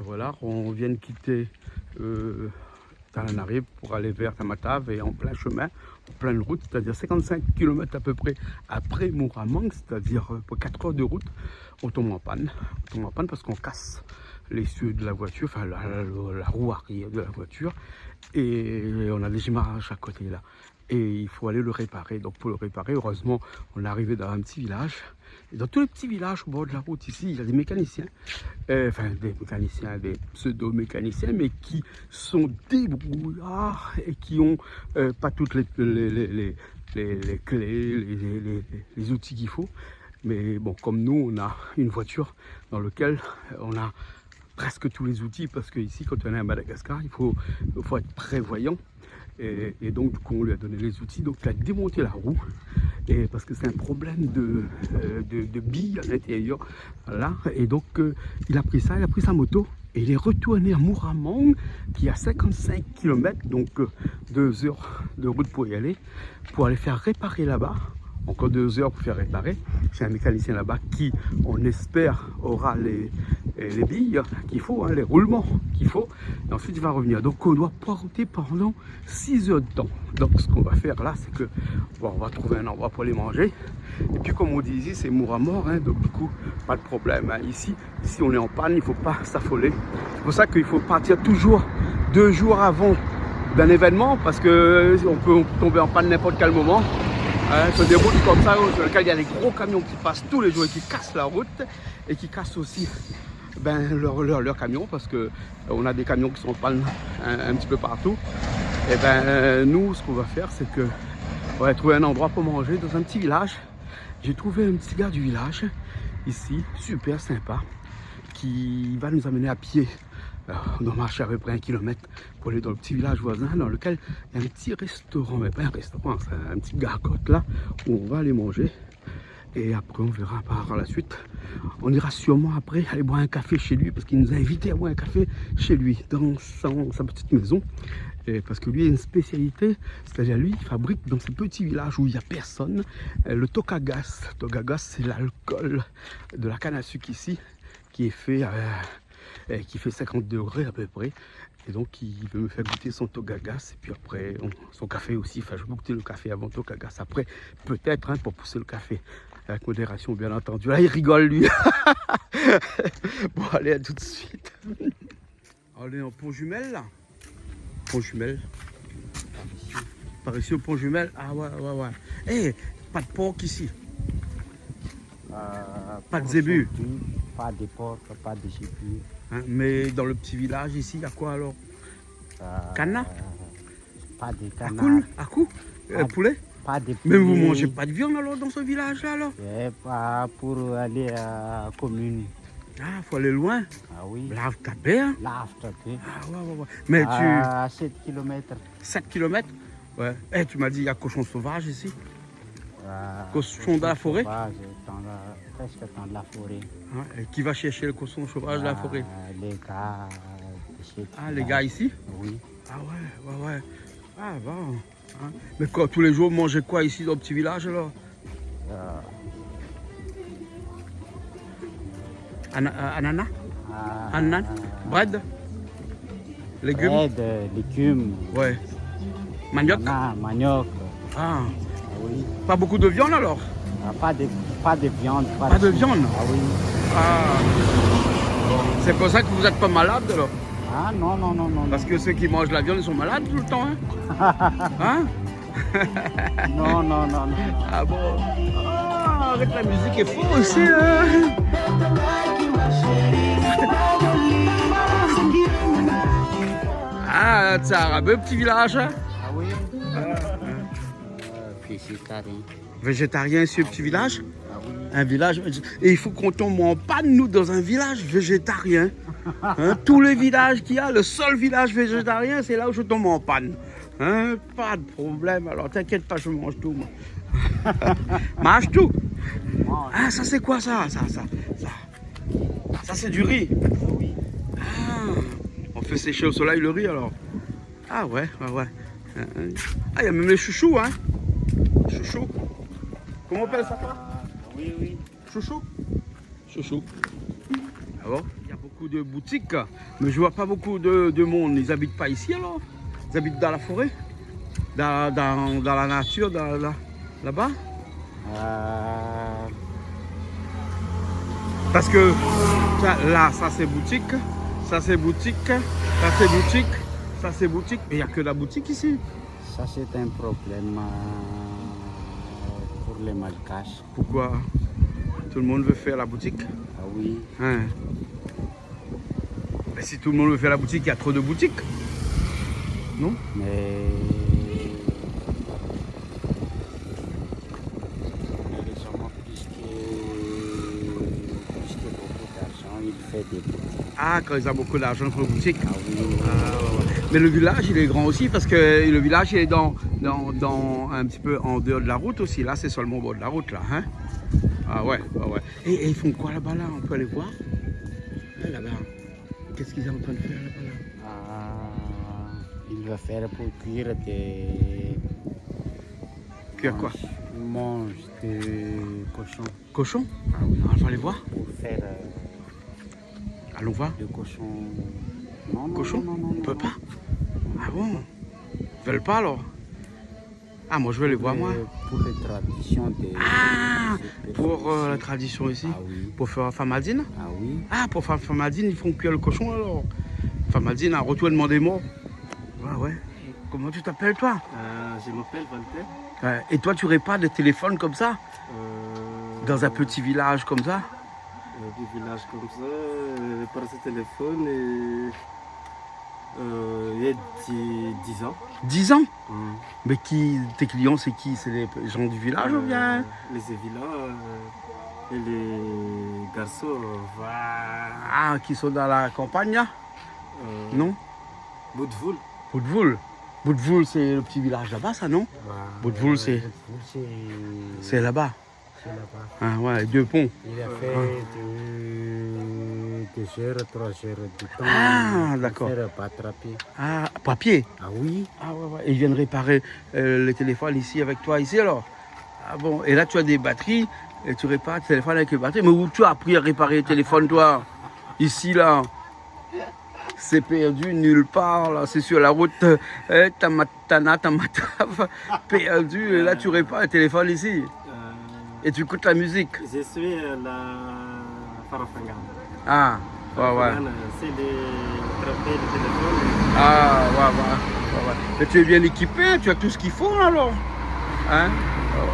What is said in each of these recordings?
voilà, on vient de quitter Tananarive pour aller vers Tamatave et en plein chemin, en pleine route, c'est-à-dire 55 km à peu près après Mooramang, c'est-à-dire pour 4 heures de route, on tombe en panne. On tombe en panne parce qu'on casse l'essieu de la voiture, enfin la roue arrière de la voiture, et on a des démarrage à côté là. Et il faut aller le réparer. Donc pour le réparer, heureusement, on est arrivé dans un petit village. Et dans tous les petits villages au bord de la route ici, il y a des mécaniciens, enfin des mécaniciens, des pseudo-mécaniciens, mais qui sont débrouillards et qui ont pas toutes les clés, les outils qu'il faut. Mais bon, comme nous, on a une voiture dans laquelle on a presque tous les outils, parce qu'ici, quand on est à Madagascar, il faut être prévoyant. Et donc, du coup, on lui a donné les outils. Donc, il a démonté la roue. Et parce que c'est un problème de billes à l'intérieur. Voilà. Et donc, il a pris ça, il a pris sa moto. Et il est retourné à Mooramang, qui est à 55 km, donc 2 heures de route pour y aller, pour aller faire réparer là-bas. Encore 2 heures pour faire réparer. J'ai un mécanicien là-bas qui, on espère, aura les billes qu'il faut, hein, les roulements qu'il faut. Et ensuite, il va revenir. Donc, on doit porter pendant 6 heures de temps. Donc, ce qu'on va faire là, c'est que bon, on va trouver un endroit pour les manger. Et puis, comme on dit ici, c'est mour à mort. Hein, donc, du coup, pas de problème. Hein. Ici, si on est en panne, il ne faut pas s'affoler. C'est pour ça qu'il faut partir toujours 2 jours avant d'un événement, parce qu'on peut tomber en panne n'importe quel moment. Sur des routes comme ça, sur lesquelles il y a des gros camions qui passent tous les jours et qui cassent la route et qui cassent aussi leur camion, parce qu'on a des camions qui sont en panne un petit peu partout. Et nous, ce qu'on va faire, c'est que on va trouver un endroit pour manger dans un petit village. J'ai trouvé un petit gars du village ici, super sympa, qui va nous amener à pied. On doit marcher à peu près 1 kilomètre pour aller dans le petit village voisin dans lequel il y a un petit restaurant, mais pas un restaurant, c'est un petit gargote là où on va aller manger. Et après on verra par la suite. On ira sûrement après aller boire un café chez lui, parce qu'il nous a invités à boire un café chez lui, dans sa petite maison. Et parce que lui a une spécialité, c'est-à-dire lui il fabrique dans ce petit village où il n'y a personne le tokagas. Tokagas, c'est l'alcool de la canne à sucre ici qui est fait qui fait 50 degrés à peu près. Et donc il veut me faire goûter son togagas, et puis après son café aussi. Enfin, je vais goûter le café avant togagas après, peut-être, hein, pour pousser le café avec modération, bien entendu. Là il rigole lui. Bon, allez, à tout de suite. Allez, en Pont-Jumelle là. Pont-Jumelle. Par ici au Pont-Jumelle. Ah ouais. Eh, pas de porc ici. Pas de zébu. Pas de porc, pas de zébu. Hein, mais dans le petit village ici, il y a quoi alors? Cana? Pas de canard. À coup? Poulet? Pas de poulet. Mais vous mangez pas de viande alors dans ce village là alors? Pas pour aller à la commune. Ah, faut aller loin? Ah oui. Lave ta paix, hein? Lave ta paix. Ah ouais. Mais à 7 km. 7 km? Ouais. Eh, tu m'as dit il y a cochon sauvage ici? Cochon de la forêt? Presque dans la forêt. Ah, et qui va chercher le cochon sauvage de la forêt? Les gars. Les gars ici? Oui. Ah ouais. Ah bon. Hein? Mais quoi, tous les jours, vous mangez quoi ici dans le petit village alors? Ananas? Ananas? Bread? Légumes? Bread, légumes. Ouais. Manioc? Manioc. Ah. Oui. Pas beaucoup de viande alors? Pas de viande. Pas de viande? Ah oui. Ah. C'est pour ça que vous n'êtes pas malade alors? Ah non. Parce que ceux qui mangent la viande, ils sont malades tout le temps, hein? Hein? Non. Ah bon? Ah, avec la musique est fort aussi, hein? Ah, c'est un petit village, hein? Ah oui. Végétarien. Végétarien sur le petit village? Ah oui. Un village. Et il faut qu'on tombe en panne, nous, dans un village végétarien. Hein? Tous les villages qu'il y a, le seul village végétarien, c'est là où je tombe en panne. Hein? Pas de problème. Alors, t'inquiète pas, je mange tout, moi. Mange tout. Ah, ça, c'est quoi ça? Ça, c'est du riz. Oui. Ah, on fait sécher au soleil le riz, alors. Ah, ouais. Ah, il y a même les chouchous, hein? Chouchou. Comment on appelle ça, toi? Oui. Chouchou. Ah bon? Il y a beaucoup beaucoup de boutiques, mais je vois pas beaucoup de monde. Ils habitent pas ici alors? Ils habitent dans la forêt? Dans la nature, là-bas? Parce que là, ça c'est boutique, ça c'est boutique, ça c'est boutique, ça c'est boutique. Mais il n'y a que la boutique ici. Ça, c'est un problème pour les Malgaches. Pourquoi? Tout le monde veut faire la boutique? Ah oui. Hein? Mais si tout le monde veut faire la boutique, il y a trop de boutiques. Non? Mais récemment, puisque beaucoup d'argent, il fait des boutiques. Ah, quand ils ont beaucoup d'argent pour la boutique. Ah oui. Ah, ouais. Mais le village, il est grand aussi parce que le village, il est dans un petit peu en dehors de la route aussi. Là, c'est seulement au bord de la route, là. Hein? Ah ouais, ouais, ouais. Et ils font quoi là-bas, là? On peut aller voir? Ah, là-bas. Qu'est-ce qu'ils sont en train de faire là-bas, là? Il va faire pour cuire des... Cuire quoi? Mange de cochon. Cochon? Ah oui, on va aller voir. Pour faire Allons voir. de cochon. Non, non, Cochon? non, non, non, On peut non. pas? Ah bon? Ils veulent pas alors? Ah, moi je veux aller voir, moi. Pour les traditions des... Ah! des Pour personnes la ici. tradition ici? Ah oui. Pour faire famadine? Ah oui. Ah, pour faire famadine, ils font cuire le cochon alors? Famadine, un retournement des morts. Ouais, ouais. Comment tu t'appelles toi? Je m'appelle Walter. Et toi, tu répares des téléphones comme ça? Dans un petit village comme ça? Du village comme ça, par ce téléphone, il y a 10 ans. 10 ans? Mais tes clients, c'est qui? C'est les gens du village ou bien? Les villas et les garçons, Ah, qui sont dans la campagne là? Non? Boutvoul. Boutvoul. Boutvoul, c'est le petit village là-bas, ça, non? Boutvoul, c'est là-bas. C'est là-bas. Ah ouais, 2 ponts. Il a fait 2 heures, 3 heures de temps. Ah, pour d'accord. faire pas attraper. Ah, papier. Ah oui. Ah ouais, ouais. Et ils viennent réparer les téléphones ici avec toi, ici alors? Ah bon, et là tu as des batteries, et tu répares le téléphone avec les batteries. Mais où tu as appris à réparer le téléphone, toi? Ici, là? C'est perdu nulle part, là. C'est sur la route Tamatana, perdu. Et là tu répares le téléphone ici. Et tu écoutes la musique. Je suis la Farafangana. Ah, ouais, ouais. Farafangana, c'est les trapper de téléphone. Ah, ouais, ouais. Mais tu es bien équipé, hein, tu as tout ce qu'il faut alors. Hein?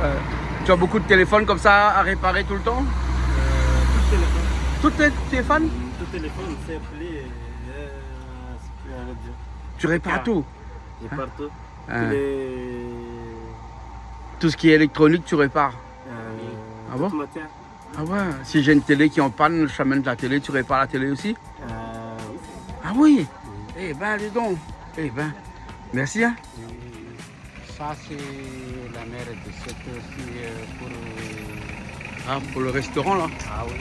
Ouais. Tu as beaucoup de téléphones comme ça à réparer tout le temps? Tout téléphone. Tout tes téléphones? Tout téléphone, c'est appelé. Tu répares tout? Et partout. Hein? Tous les. Tout ce qui est électronique, tu répares? Ah bon? toute matière. Ah ouais. Si j'ai une télé qui est en panne, je t'amène la télé, tu répares la télé aussi? Oui. Ah oui? Eh ben, dis donc. Eh ben, merci. Hein? Ça, c'est la mère de cette aussi pour... Ah, pour le restaurant là? Ah oui.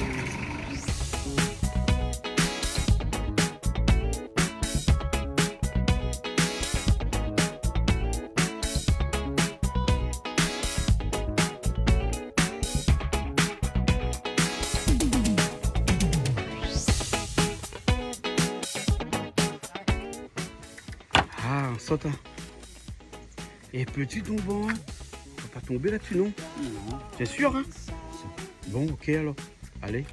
Ah, on saute. Hein. Et peux-tu tomber? Hein? On va pas tomber là-dessus, non? Non. C'est sûr, hein? Bon, ok alors. Allez,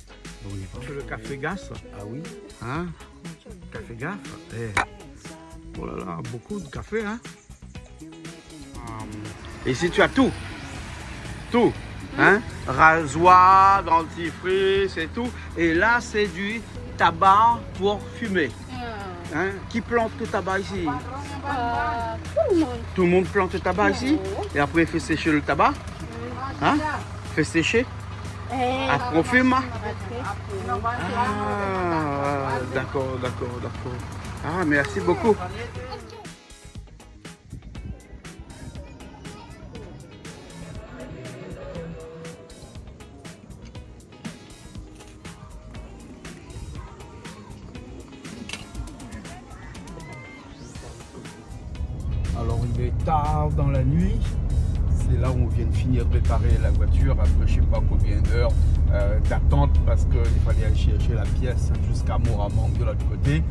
on y va. Le café Gaffe. Ah oui. Hein? Café Gaffe. Eh. Oh là là, beaucoup de café, hein? Et ici, tu as tout. Tout. Hein? Rasoir, dentifrice et tout. Et là, c'est du tabac pour fumer. Hein? Qui plante le tabac ici? Tout le monde. Tout le monde plante le tabac ici? Et après, il fait sécher le tabac? Hein? Fait sécher? Après, on fume? Ah, d'accord, d'accord, d'accord. Ah, merci beaucoup. Alors, il est tard dans la nuit. c'est là où on vient de finir de réparer la voiture après je sais pas combien d'heures d'attente parce qu'il fallait aller chercher la pièce jusqu'à Moramang de l'autre côté.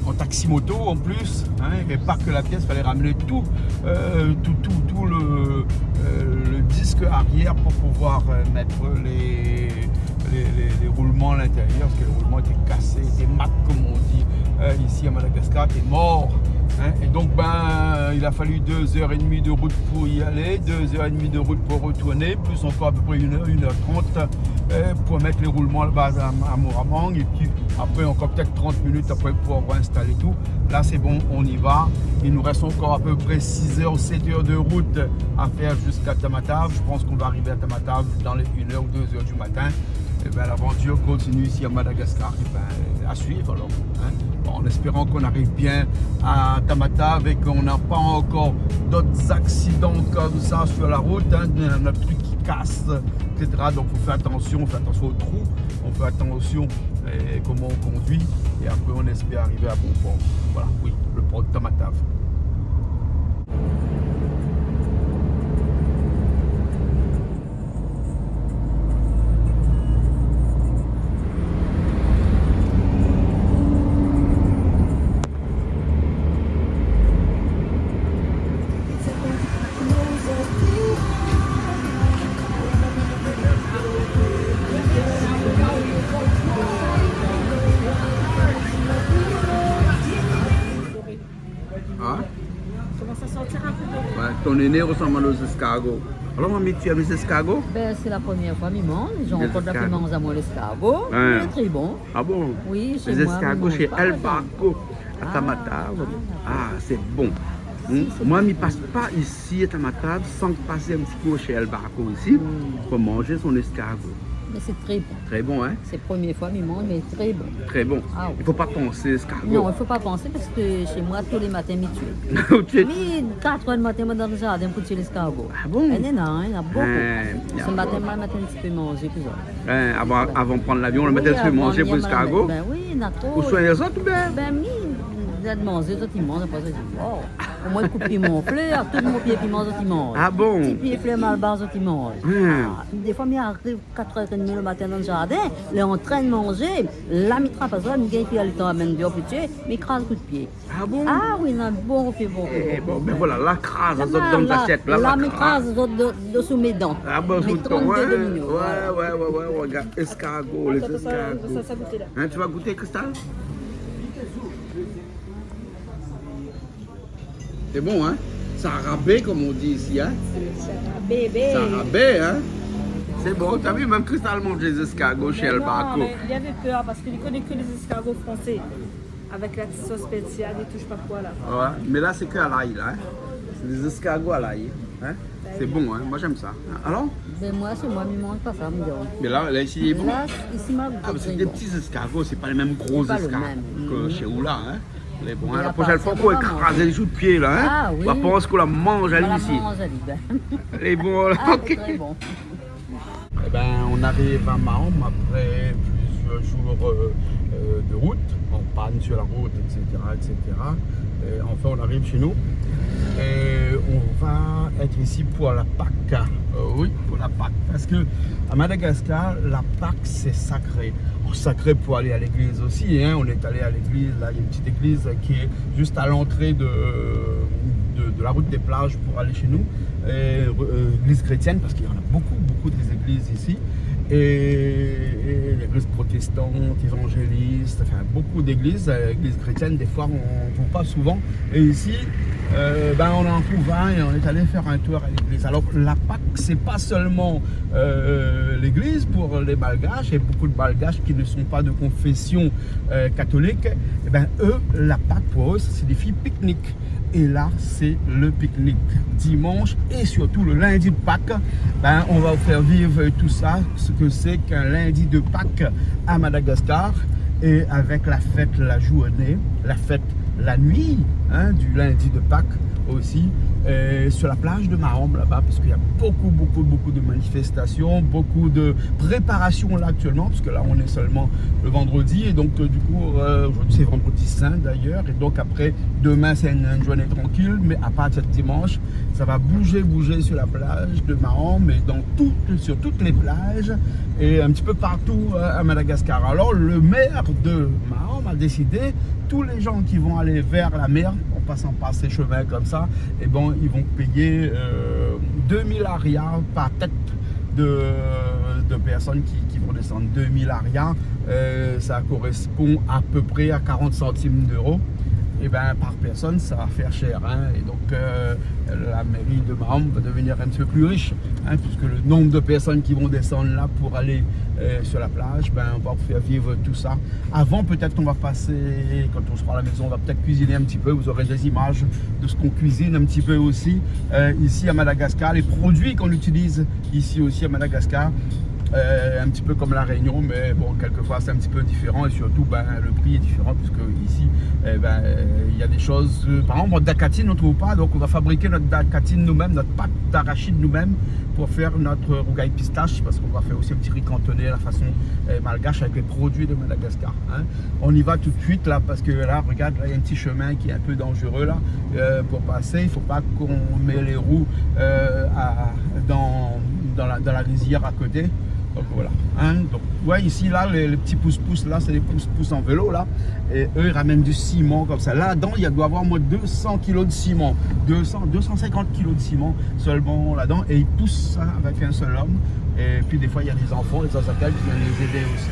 En taxi moto en plus, hein, et pas que la pièce, il fallait ramener tout le disque arrière pour pouvoir mettre les roulements à l'intérieur parce que les roulements étaient cassés, étaient mat comme on dit ici à Madagascar, étaient morts. Hein, et donc il a fallu 2h30 de route pour y aller, 2h30 de route pour retourner, plus encore à peu près 1h, 1h30 pour mettre les roulements là-bas à Moramang et puis après encore peut-être 30 minutes après pour installer tout. Là c'est bon, on y va. Il nous reste encore à peu près 6h ou 7h de route à faire jusqu'à Tamatave. Je pense qu'on va arriver à Tamatave dans les 1h ou 2h du matin. Et l'aventure continue ici à Madagascar à suivre alors. Hein. En espérant qu'on arrive bien à Tamatave et qu'on n'a pas encore d'autres accidents comme ça sur la route, hein, notre truc qui casse, etc. Donc il faut faire attention aux trous, on fait attention à comment on conduit et après on espère arriver à bon port. Voilà, oui, le port de Tamatave. Ton aîné ressemble aux escargots. Alors, mamie, tu aimes les escargots? Ben, c'est la première fois, qu'ils mangent. Ils ont encore de la piment à moi, l'escargot. Hein. C'est très bon. Ah bon? Oui, chez les moi. escargots chez El Barco, à Tamatave. Ah, c'est bon. Moi, je ne passe pas ici à Tamatave sans passer un petit peu chez El Barco ici pour manger son escargot. Mais c'est très bon. Très bon, hein? C'est la première fois, qu'ils mangent, mais très bon. Très bon. Ah, oui. Il ne faut pas penser escargot. Non, il ne faut pas penser parce que chez moi, tous les matins, je tue. Mais 4 heures du matin, je dans le jardin pour tuer l'escargot. Ah bon? Il y en a beaucoup. Ce matin, tu peux manger plus avant de prendre l'avion, le matin, tu peux manger pour l'escargot? Ben oui, il y en a trop. Ou soit les autres, ben? Ben oui, de manger, tout ils mangent. Après ça, je dis, wow. Au moins, coupe piment fleur, tout mon pied piment, ils mangent. Ah bon? Petit pied fleur malbas, ils mangent. Des fois, il arrive 4h30 le matin dans le jardin, il est en train de manger. Là, il trappe ça, il gagne le temps à mettre bien plus tuer, mais il crase le coup de pied. Ah bon? Ah oui, il a bon pied, bon pied. Bon, ben voilà, la crase dans ta tête. Là, il crase sous mes dents. Ah bon, mes 32 ouais, demi-millions. ouais, regarde, escargot, les escargots. Hein, tu vas goûter, Cristal? C'est bon, hein? Sarabé, comme on dit ici, hein? Sarabé, hein? C'est bon, t'as vu, même Cristal mange des escargots chez El Barco. Il avait peur parce qu'il ne connaît que les escargots français. Avec la sauce spéciale et tout, je sais pas quoi là. Ouais, mais là, c'est que à l'ail, là. Hein? C'est des escargots à l'ail. Hein? C'est bon, hein? Moi, j'aime ça. Alors? Ben moi, chez moi, je ne mange pas ça, me dérange. Mais là, ici, il est bon. Là, ici, moi, Parce que des petits escargots, c'est pas les mêmes gros escargots que chez Oula, hein? Les bons, hein? La prochaine fois, il faut écraser les joues de pied, là, hein? Ah oui. On pense qu'on la mange à lui ici. Les bons, là. Ah, Ok. très bon. Eh ben, on arrive à Mahom après plusieurs jours de route, en panne sur la route, etc. Et enfin, on arrive chez nous. Et on va être ici pour la Pâque. Oui, pour la Pâque. Parce que à Madagascar, la Pâque, c'est sacré. Sacré pour aller à l'église aussi. Hein. On est allé à l'église, là, il y a une petite église qui est juste à l'entrée de la route des plages pour aller chez nous. Église chrétienne, parce qu'il y en a beaucoup des églises ici. Et l'église protestante, évangéliste, enfin beaucoup d'églises, églises chrétiennes, des fois on ne trouve pas souvent. Et ici, on en trouve un et on est allé faire un tour à l'église. Alors la Pâque, c'est pas seulement l'église pour les Malgaches, et beaucoup de Malgaches qui ne sont pas de confession catholique. Et ben eux, la Pâque pour eux, ça signifie pique-nique. Et là, c'est le pique-nique. Dimanche et surtout le lundi de Pâques, on va vous faire vivre tout ça, ce que c'est qu'un lundi de Pâques à Madagascar. Et avec la fête la journée, la fête la nuit, hein, du lundi de Pâques aussi. sur la plage de Mahom là-bas, parce qu'il y a beaucoup de manifestations, beaucoup de préparations là actuellement, parce que là on est seulement le vendredi, et donc du coup aujourd'hui c'est vendredi saint d'ailleurs, et donc après demain c'est une journée tranquille, mais à partir de dimanche ça va bouger sur la plage de Mahom, et sur toutes les plages et un petit peu partout à Madagascar. Alors le maire de Mahom a décidé, tous les gens qui vont aller vers la mer en passant par ces chemins comme ça, et bon, ils vont payer 2000 arias par tête de personnes qui vont descendre. 2000 arias, ça correspond à peu près à 40 centimes d'euros. Et ben par personne ça va faire cher, hein. Et donc la mairie de Mahom va devenir un petit peu plus riche, hein, puisque le nombre de personnes qui vont descendre là pour aller sur la plage, ben on va faire vivre tout ça. Avant peut-être qu'on va passer, quand on sera à la maison, on va peut-être cuisiner un petit peu, vous aurez des images de ce qu'on cuisine un petit peu aussi ici à Madagascar, les produits qu'on utilise ici aussi à Madagascar. Un petit peu comme la Réunion, mais bon, quelquefois c'est un petit peu différent, et surtout ben, le prix est différent, puisque ici il y a des choses, par exemple notre dacatine on ne trouve pas, donc on va fabriquer notre dacatine nous-mêmes, notre pâte d'arachide nous-mêmes pour faire notre rougail pistache, parce qu'on va faire aussi un petit riz cantonné à la façon malgache avec les produits de Madagascar, hein. On y va tout de suite là, parce que là regarde, là il y a un petit chemin qui est un peu dangereux là pour passer. Il ne faut pas qu'on met les roues dans la rizière à côté. Donc voilà, hein. Donc ouais, ici là les petits pouces-pouces là, c'est les pouces-pouces en vélo là, et eux ils ramènent du ciment comme ça. Là-dedans il doit y avoir au moins 200 kg de ciment, 250 kg de ciment seulement là-dedans, et ils poussent ça avec un seul homme. Et puis des fois il y a des enfants, des Azakals qui viennent les aider aussi.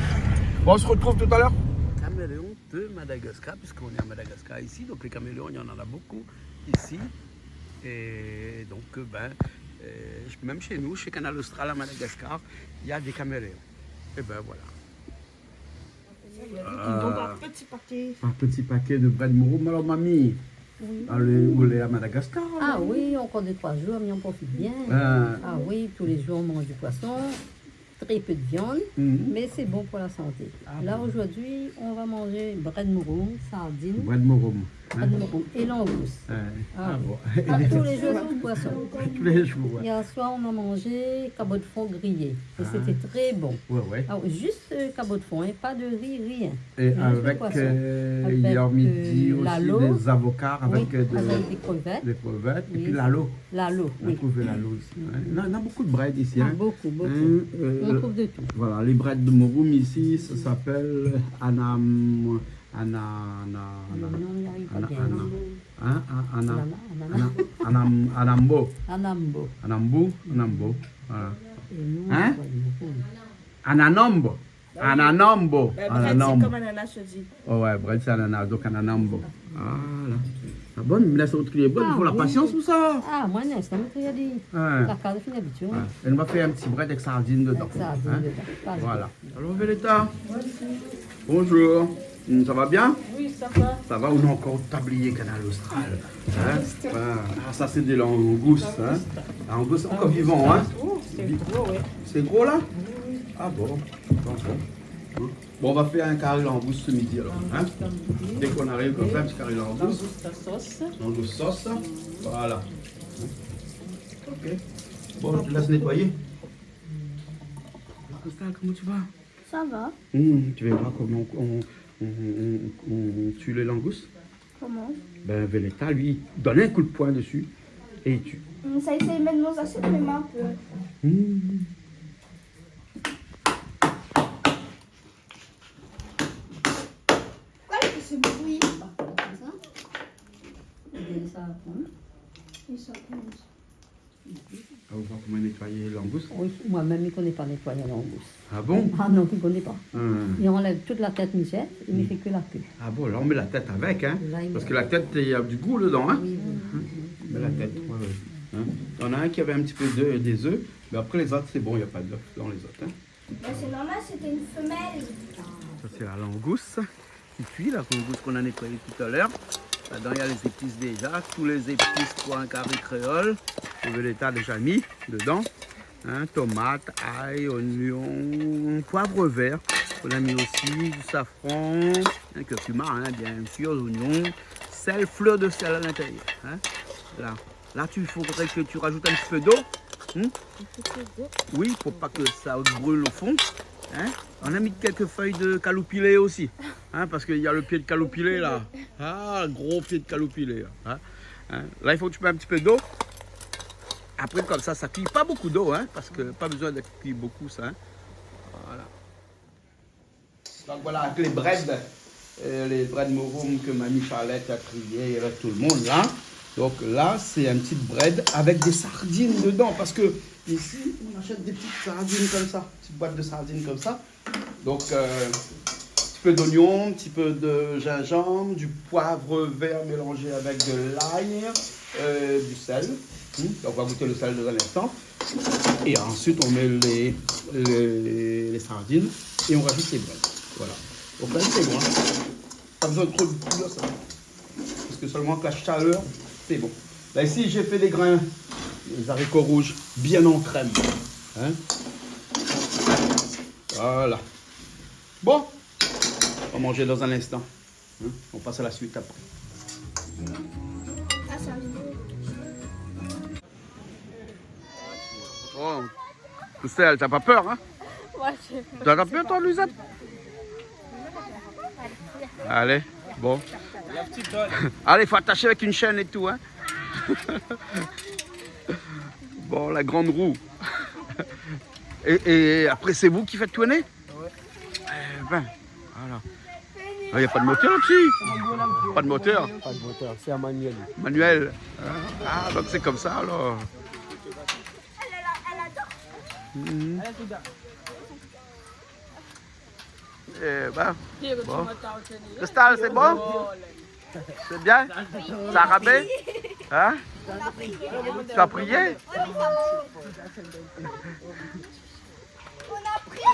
Bon, on se retrouve tout à l'heure. Caméléons de Madagascar, puisqu'on est à Madagascar ici, donc les caméléons il y en a beaucoup ici, et donc même chez nous, chez Canal Austral à Madagascar, il y a des caméléons. Et ben voilà. Donc un petit paquet. Un petit paquet de bread morum. Alors mamie, vous allez à Madagascar? Ah oui, encore 2-3 jours, mais on profite bien. Ah oui, tous les jours on mange du poisson, très peu de viande, mais c'est bon pour la santé. Là aujourd'hui, on va manger bread morum, sardines. Bread morum. Et langouste. Bon. Tous les jours du poisson. Tous les jours. Ouais. Hier soir, on a mangé cabot de fond grillé. Et c'était très bon. Ouais. Alors, juste cabot de fond, et pas de riz, rien. Et avec hier midi aussi des avocats avec, avec des crevettes. Des crevettes. Oui. Et puis l'alo. L'alo, On a trouvé l'alo ici. Ouais. On a beaucoup de bread ici. Hein. Beaucoup. On trouve de tout. Voilà, les bread de morum ici, ça s'appelle Anambo. Voilà. Hein? Ananambo. C'est comme ananas, je dis. Oh ouais, bread c'est ananas, donc ananambo. Voilà. La bonne, mais là c'est autre qui est bonne, il faut la patience ou ça? Ah, moi, non, c'est un truc à dire. La carte est habituée. Et on va faire un petit bread avec sardines dedans. Voilà. Alors, Véleta. Bonjour. Ça va bien? Oui, ça va. Ça va, on a encore le tablier Canal Austral. Hein? Ah, ça c'est des langoustes. Hein? La langouste encore vivant. Hein? C'est gros, oui. C'est gros là? Ah bon. Bon, on va faire un carré langouste ce midi alors. Hein? Dès qu'on arrive, on fait un petit carré langouste. Langouste sauce. Voilà. Ok. Bon, je te laisse nettoyer. Costal, comment tu vas? Ça va. Tu verras comment on tue les langoustes. Comment? Ben, Véleta, lui, donne un coup de poing dessus et il tue. Ça essaye de mettre nos assiettes, mais un peu. Pourquoi il fait ce bruit? On va voir comment nettoyer les langoustes. Oui, moi-même, je ne connais pas nettoyer la langouste. Ah bon? Ah non, je ne connais pas. Il enlève toute la tête, Michel, et il ne fait que la queue. Ah bon, là on met la tête avec, hein? Là, Parce que la tête, il y a du goût dedans, hein? Oui. Mais la tête, ouais. Hein? Il y en a un qui avait un petit peu des œufs, mais après les autres, c'est bon, il n'y a pas d'œufs dans les autres. Hein? Ben, c'est normal, c'était une femelle. Ça, c'est la langouste qui cuit, la langouste qu'on a nettoyée tout à l'heure. Là-dedans, il y a les épices déjà, tous les épices pour un carré créole. Le Véleta a déjà mis dedans. Hein, tomates, ail, oignons, poivre vert. On a mis aussi du safran, un curcuma, hein, bien sûr, oignons, sel, fleur de sel à l'intérieur. Hein. Là, Là, il faudrait que tu rajoutes un petit peu d'eau. Oui, pour pas que ça brûle au fond. Hein? On a mis quelques feuilles de caloupilé aussi. Hein, parce qu'il y a le pied de caloupilé là. Ah, le gros pied de caloupilé. Hein? Hein? Là, il faut que tu mets un petit peu d'eau. Après, comme ça cuit. Pas beaucoup d'eau, hein, parce que pas besoin de cuire beaucoup ça. Hein? Voilà. Donc voilà, avec les bread morum que Mamie Charlotte a crié avec tout le monde là. Donc là, c'est un petit bread avec des sardines dedans. Parce que ici, on achète des petites sardines comme ça. Petite boîte de sardines comme ça. Donc, un petit peu d'oignon, un petit peu de gingembre, du poivre vert mélangé avec de l'ail, du sel. Donc, on va goûter le sel dans un instant. Et ensuite, on met les sardines et on rajoute les breads. Voilà. Donc là, c'est bon. Hein. Pas besoin de trop de couleur, ça. Parce que seulement avec la chaleur, c'est bon. Là, ici, j'ai fait des grains, des haricots rouges bien en crème. Hein? Voilà. Bon, on va manger dans un instant. Hein? On passe à la suite après. Oh, Christelle, t'as pas peur, hein? Ouais, T'as pas peur, toi, Louisette? Allez, bon. Allez, il faut attacher avec une chaîne et tout, hein? Bon, la grande roue. Et après, c'est vous qui faites tourner? Oui. Eh ben, voilà. Il n'y a pas de moteur là-dessus? Pas de moteur? Pas de moteur, c'est un manuel. Manuel? Ah, donc c'est comme ça alors. Eh ben, bon. Cristal, c'est bon? C'est bien? Ça a rabé? Hein? Tu as prié? On a prié.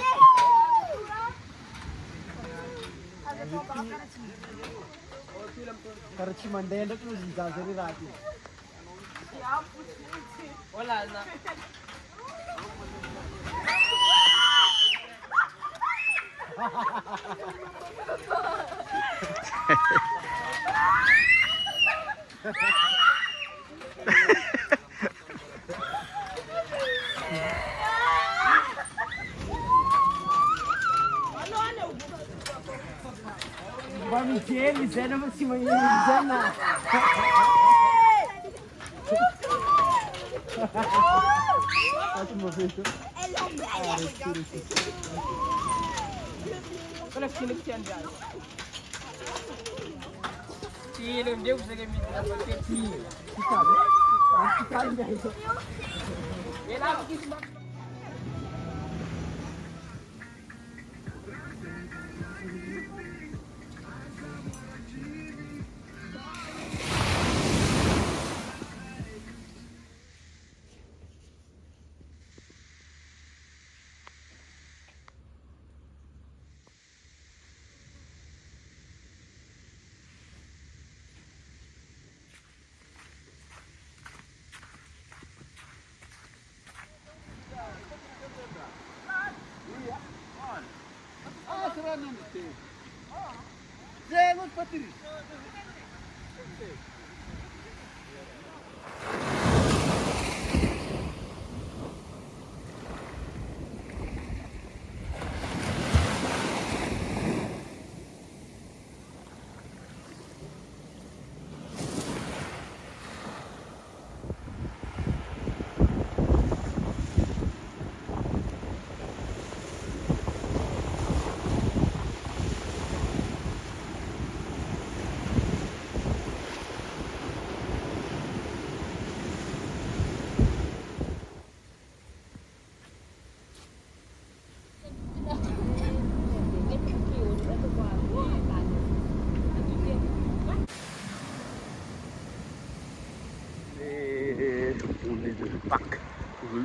On est de Pâques.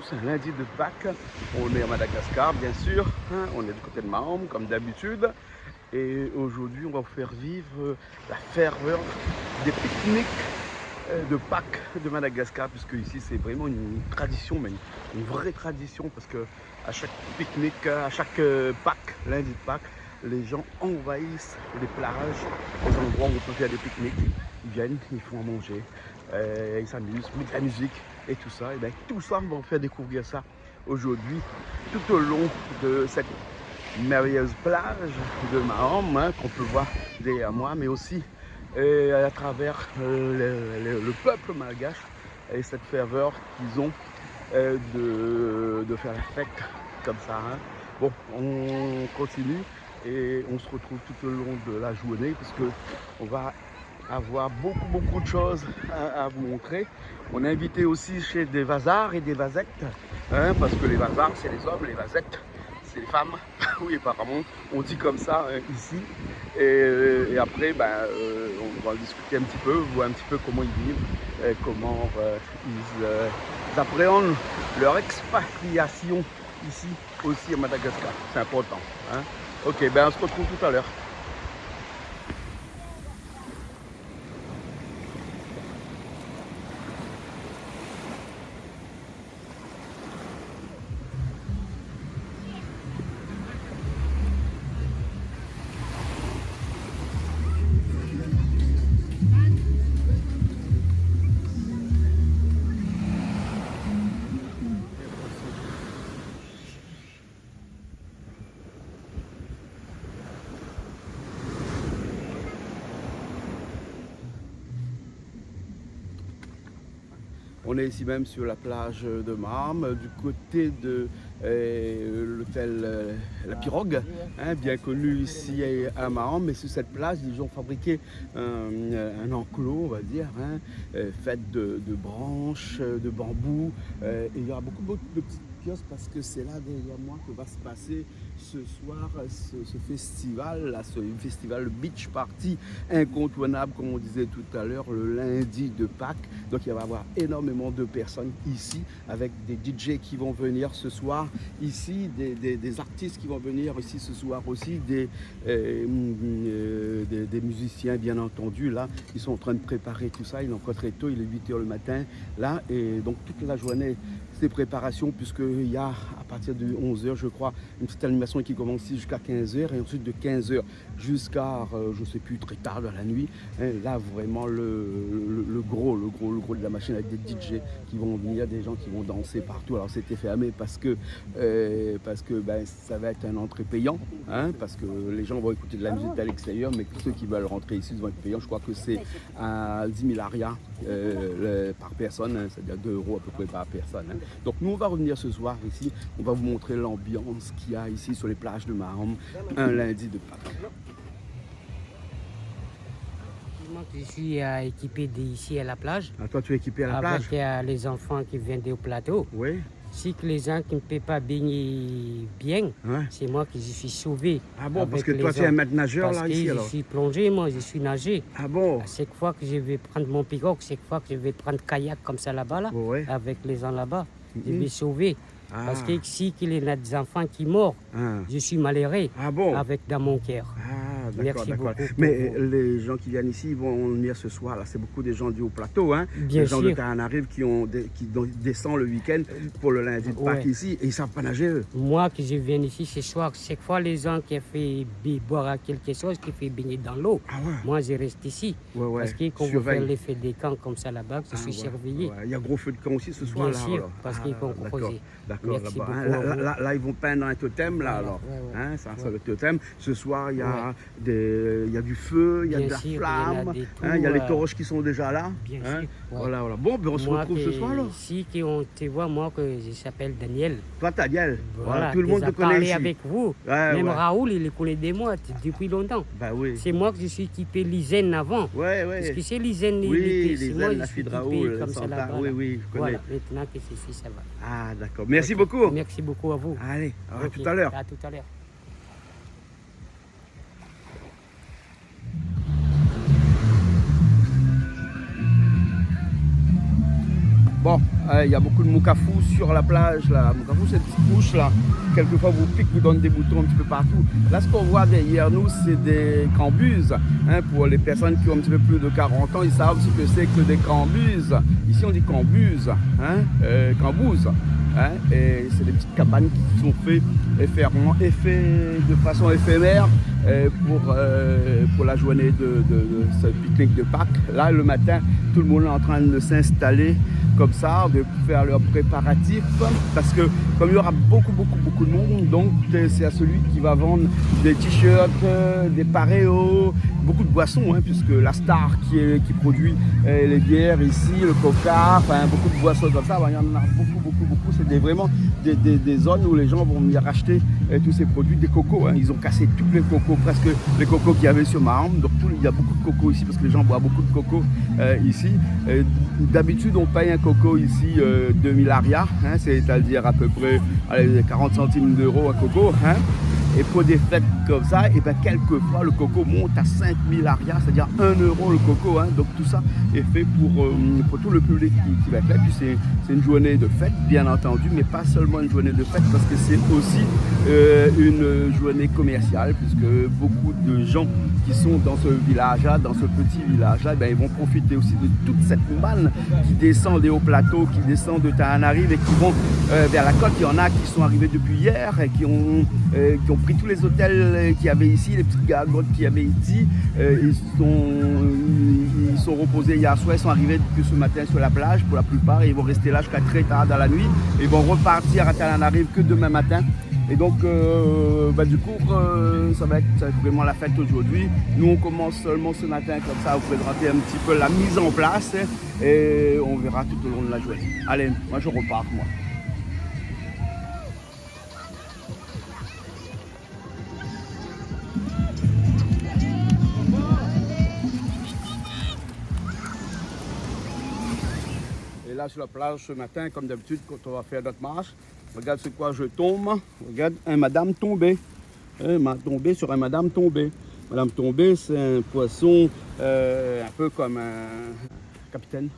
C'est un lundi de Pâques. On est à Madagascar, bien sûr. On est du côté de Mahom, comme d'habitude. Et aujourd'hui, on va vous faire vivre la ferveur des pique-niques de Pâques de Madagascar, puisque ici, c'est vraiment une tradition, mais une vraie tradition, parce que à chaque pique-nique, à chaque Pâques, lundi de Pâques, les gens envahissent les plages, les endroits où on peut faire des pique-niques. Ils viennent, ils font à manger. ils s'amusent, mettent de la musique et tout ça. Et bien tout ça, on va vous faire découvrir ça aujourd'hui, tout au long de cette merveilleuse plage de Mahom, hein, qu'on peut voir derrière moi, mais aussi à travers le peuple malgache et cette ferveur qu'ils ont de faire la fête comme ça. Hein. Bon, on continue et on se retrouve tout au long de la journée parce que on va avoir beaucoup de choses à vous montrer. On est invité aussi chez des Vazars et des Vasettes, hein, parce que les Vazars c'est les hommes, les Vasettes c'est les femmes. Oui, apparemment on dit comme ça ici. Et après, on va discuter un petit peu, voir un petit peu comment ils vivent, comment ils appréhendent leur expatriation ici aussi à Madagascar. C'est important. Hein. Ok, on se retrouve tout à l'heure. On est ici même sur la plage de Mahom, du côté de l'hôtel La Pirogue, hein, bien connu ici à Mahom. Mais sur cette plage, ils ont fabriqué un enclos, on va dire, hein, fait de branches, de bambou. Et il y aura beaucoup de petites kiosques parce que c'est là derrière moi que va se passer ce soir ce festival, là, ce festival Beach Party incontournable, comme on disait tout à l'heure, le lundi de Pâques. Donc il va y avoir énormément de personnes ici, avec des DJ qui vont venir ce soir ici, des artistes qui vont venir ici ce soir aussi, des musiciens bien entendu. Là, ils sont en train de préparer tout ça, il est encore très tôt, il est 8h le matin là, et donc toute la journée ces préparations, puisqu'il y a à partir de 11h je crois une petite animation qui commence ici jusqu'à 15h et ensuite de 15h jusqu'à je ne sais plus, très tard dans la nuit, hein, là vraiment le gros de la machine, avec des DJ qui vont venir, des gens qui vont danser partout. Alors c'était fermé parce que ça va être un entrée payant, hein, parce que les gens vont écouter de la musique à l'extérieur, mais ceux qui veulent rentrer ici vont être payants. Je crois que c'est à 10 000 arias par personne, hein, c'est-à-dire 2 € à peu près par personne. Hein. Donc nous on va revenir ce soir ici, on va vous montrer l'ambiance qu'il y a ici sur les plages de Mahom un lundi de Pâques. Je suis équipé d'ici à la plage. Ah, toi tu es équipé à la plage? Avec les enfants qui viennent au plateau. Oui. Si que les gens qui ne peuvent pas baigner bien, Ouais. c'est moi qui suis sauvé. Ah bon, parce que toi tu es un maître nageur parce là que ici alors? Je suis plongé, moi je suis nagé. Ah bon? À chaque fois que je vais prendre mon pirogue, chaque fois que je vais prendre kayak comme ça là-bas, là, Ouais. avec les gens là-bas, je vais sauver. Ah. Parce que si qu'il y a des enfants qui meurent, je suis malheureux Ah bon? avec dans mon cœur. Ah, d'accord, Merci d'accord. beaucoup pour Mais vous. les gens qui viennent ici, ils vont venir ce soir. Là, c'est beaucoup des gens du Haut-Plateau, hein. Bien les gens de sûr. Taranarive qui descendent le week-end pour le lundi de Pâques Ouais. ici et ils savent pas nager eux. Moi, que je viens ici ce soir, chaque fois les gens qui fait boire quelque chose, qui fait baigner dans l'eau, Ah ouais. moi je reste ici. Ouais, ouais. Parce que quand vous Surveille. faites l'effet des camps comme ça là-bas, je Ah, suis ouais, surveillé. ouais. Il y a gros feu de camp aussi ce soir Bien là. sûr, alors. parce qu'ils vont d'accord, creuser. d'accord, Merci là-bas, hein. beaucoup à Là, ils vont peindre un totem là Voilà, alors. ouais, ouais. Hein, ça c'est Ouais. le totem. Ce soir il y a Ouais. il y a du feu, il y a Bien de la sûr, il y en flamme, a des hein, il y a les tout, torches qui sont déjà là. Bien hein. sûr, ouais. Voilà, voilà. Bon, ben on se Moi retrouve ce que- soir alors. Si on te voit, moi que je s'appelle Daniel. Toi Daniel, voilà, tout le déjà monde te connaît parlé ici. avec vous. Ouais, Même ouais. Raoul, il le connaît de moi depuis longtemps. Bah oui. C'est moi que je suis équipé l'hygiène avant. Ouais, Parce ouais. que c'est l'hygiène, Oui, c'est les moi, ailes, je la suis fille de équipé Raoul, comme ça Santa, là-bas. oui, là. oui, je connais. Voilà, maintenant que c'est fait, ça va. Ah, d'accord. Merci Ok. beaucoup. Merci beaucoup à vous. Allez, à Ok, tout à l'heure. À tout à l'heure. Bon, Il y a beaucoup de mokafou sur la plage. Là. Mokafou, c'est une petite mouche là. Quelquefois, vous pique, vous donne des boutons un petit peu partout. Là, ce qu'on voit derrière nous, c'est des cambuses. Hein, pour les personnes qui ont un petit peu plus de 40 ans, ils savent ce que c'est que des cambuses. Ici, on dit cambuses, hein, cambouses. Hein, et c'est des petites cabanes qui sont faites de façon éphémère pour la journée de ce pique-nique de Pâques. Là, le matin, tout le monde est en train de s'installer comme ça, de faire leurs préparatifs, parce que comme il y aura beaucoup de monde, donc c'est à celui qui va vendre des t-shirts, des paréos, beaucoup de boissons, hein, puisque la Star qui produit les bières ici, le coca, enfin beaucoup de boissons comme ça, il y en a beaucoup, c'est vraiment des zones où les gens vont venir acheter tous ces produits, des cocos, hein. Ils ont cassé tous les cocos, presque les cocos qu'il y avait sur Maham, donc il y a beaucoup de cocos ici, parce que les gens boivent beaucoup de cocos ici. D'habitude on paye un coco ici 2000 arias, hein, c'est-à-dire à peu près 40 centimes d'euros un coco, hein. Et pour des fêtes comme ça, et ben quelquefois le coco monte à 5000 arias, c'est-à-dire 1 euro le coco, hein. Donc tout ça est fait pour tout le public qui va être là. Puis c'est une journée de fête, bien entendu, mais pas seulement une journée de fête, parce que c'est aussi une journée commerciale, puisque beaucoup de gens qui sont dans ce village-là, dans ce petit village-là, ben, ils vont profiter aussi de toute cette manne qui descend des hauts plateaux, qui descend de Tananarive et qui vont vers la côte. Il y en a qui sont arrivés depuis hier et qui ont pris tous les hôtels qu'il y avait ici, les petites gargotes qu'il y avait ici. Ils sont reposés hier soir, ils sont arrivés depuis ce matin sur la plage pour la plupart, et ils vont rester là jusqu'à très tard dans la nuit. Et ils vont repartir à Tananarive que demain matin. Et donc, du coup, ça va être vraiment la fête aujourd'hui. Nous, on commence seulement ce matin, comme ça, vous présenter un petit peu la mise en place, et on verra tout au long de la journée. Allez, moi je repars, moi. Et là, sur la plage ce matin, comme d'habitude, quand on va faire notre marche, regarde sur quoi je tombe. Regarde, un madame tombée. M'a tombé sur un madame tombée. Madame tombée, c'est un poisson un peu comme un capitaine.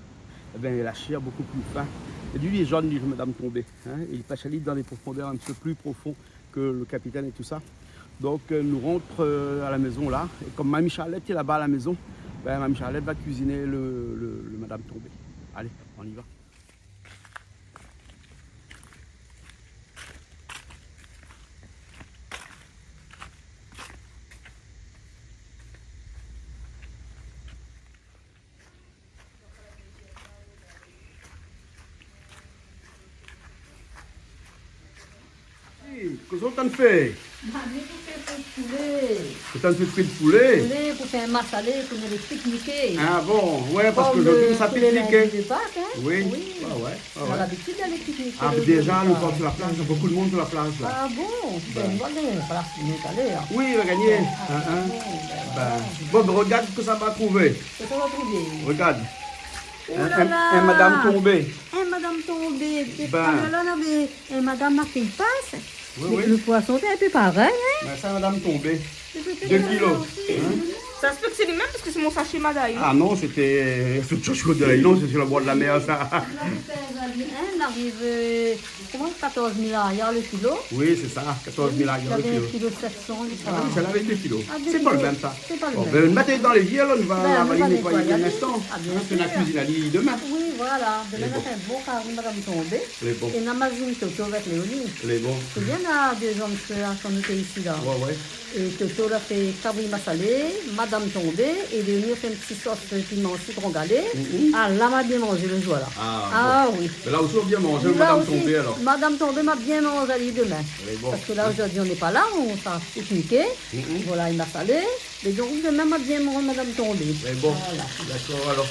Eh bien, la chair beaucoup plus fin. Et lui, il est jaune, lui, madame tombée. Hein, et il pêche dans des profondeurs un petit peu plus profondes que le capitaine et tout ça. Donc, nous rentrons à la maison là. Et comme Mamie Charlotte est là-bas à la maison, ben, Mamie Charlotte va cuisiner le madame tombée. Allez, on y va. Qu'est-ce que tu fais? Mamie, pour faire un poulet. Tu as fait de poulet? Poulet pour faire un massalé, pour les pique-niquer. Ah bon, ouais, parce que aujourd'hui ça pique-niquer. Oui, ouais. On a l'habitude d'aller pique-niquer. Ah, déjà, nous sommes sur la plage, il y a beaucoup de monde sur la plage là. Ah bon? C'est une bonne place pour nous aller. Oui, il va gagner. Bon, regarde ce que ça va trouver. C'est ça va trouver. Regarde. Un madame tombée. Un madame tombée. Ben. Un madame a fait une passe. Oui. Le poisson, c'est un peu pareil, hein? C'est madame tombée. 2 kilos. Ça se peut que c'est les mêmes parce que c'est mon sachet Madaï. Ah non, c'était chaud de la non, c'est sur le bord de la mer ça. On arrive, comment 14 000 arias le kilo. Oui, c'est ça, 14 000 arias le kilo. Un kilo 700, je crois. Ah, celle-là avec 2 kilos. Ah, 2 C'est pas le kilos. même ça. C'est pas le Bon, même. ben, mettez dans les vieux, là, on va les nettoyer un nettoyer. instant. Ah, bien C'est la sûr. cuisine à l'île demain. Oui, voilà. Demain, bon. on fait un bon carré, madame tombée. Les bons. Et Namazine Toto avec Léonie. Les bons. C'est bien là, deux hommes qui sont ici là. Ouais. Et Toto l'a fait cabri massalé, madame tombée, et Léonie a fait une petite sauce piment citron galé. Ah, là, m'a bien mangé le jour là. Ah, oui. Mais là aussi, on vient manger, Là madame aussi, tombée alors. Madame Tombée m'a bien mangé à l'île demain. Les bons. Parce que là, aujourd'hui, on n'est pas là, on s'est pique-niqué. Voilà, il m'a salé. Mais donc, demain, m'a bien mangé Madame Tombée. Les bons. Voilà. D'accord alors.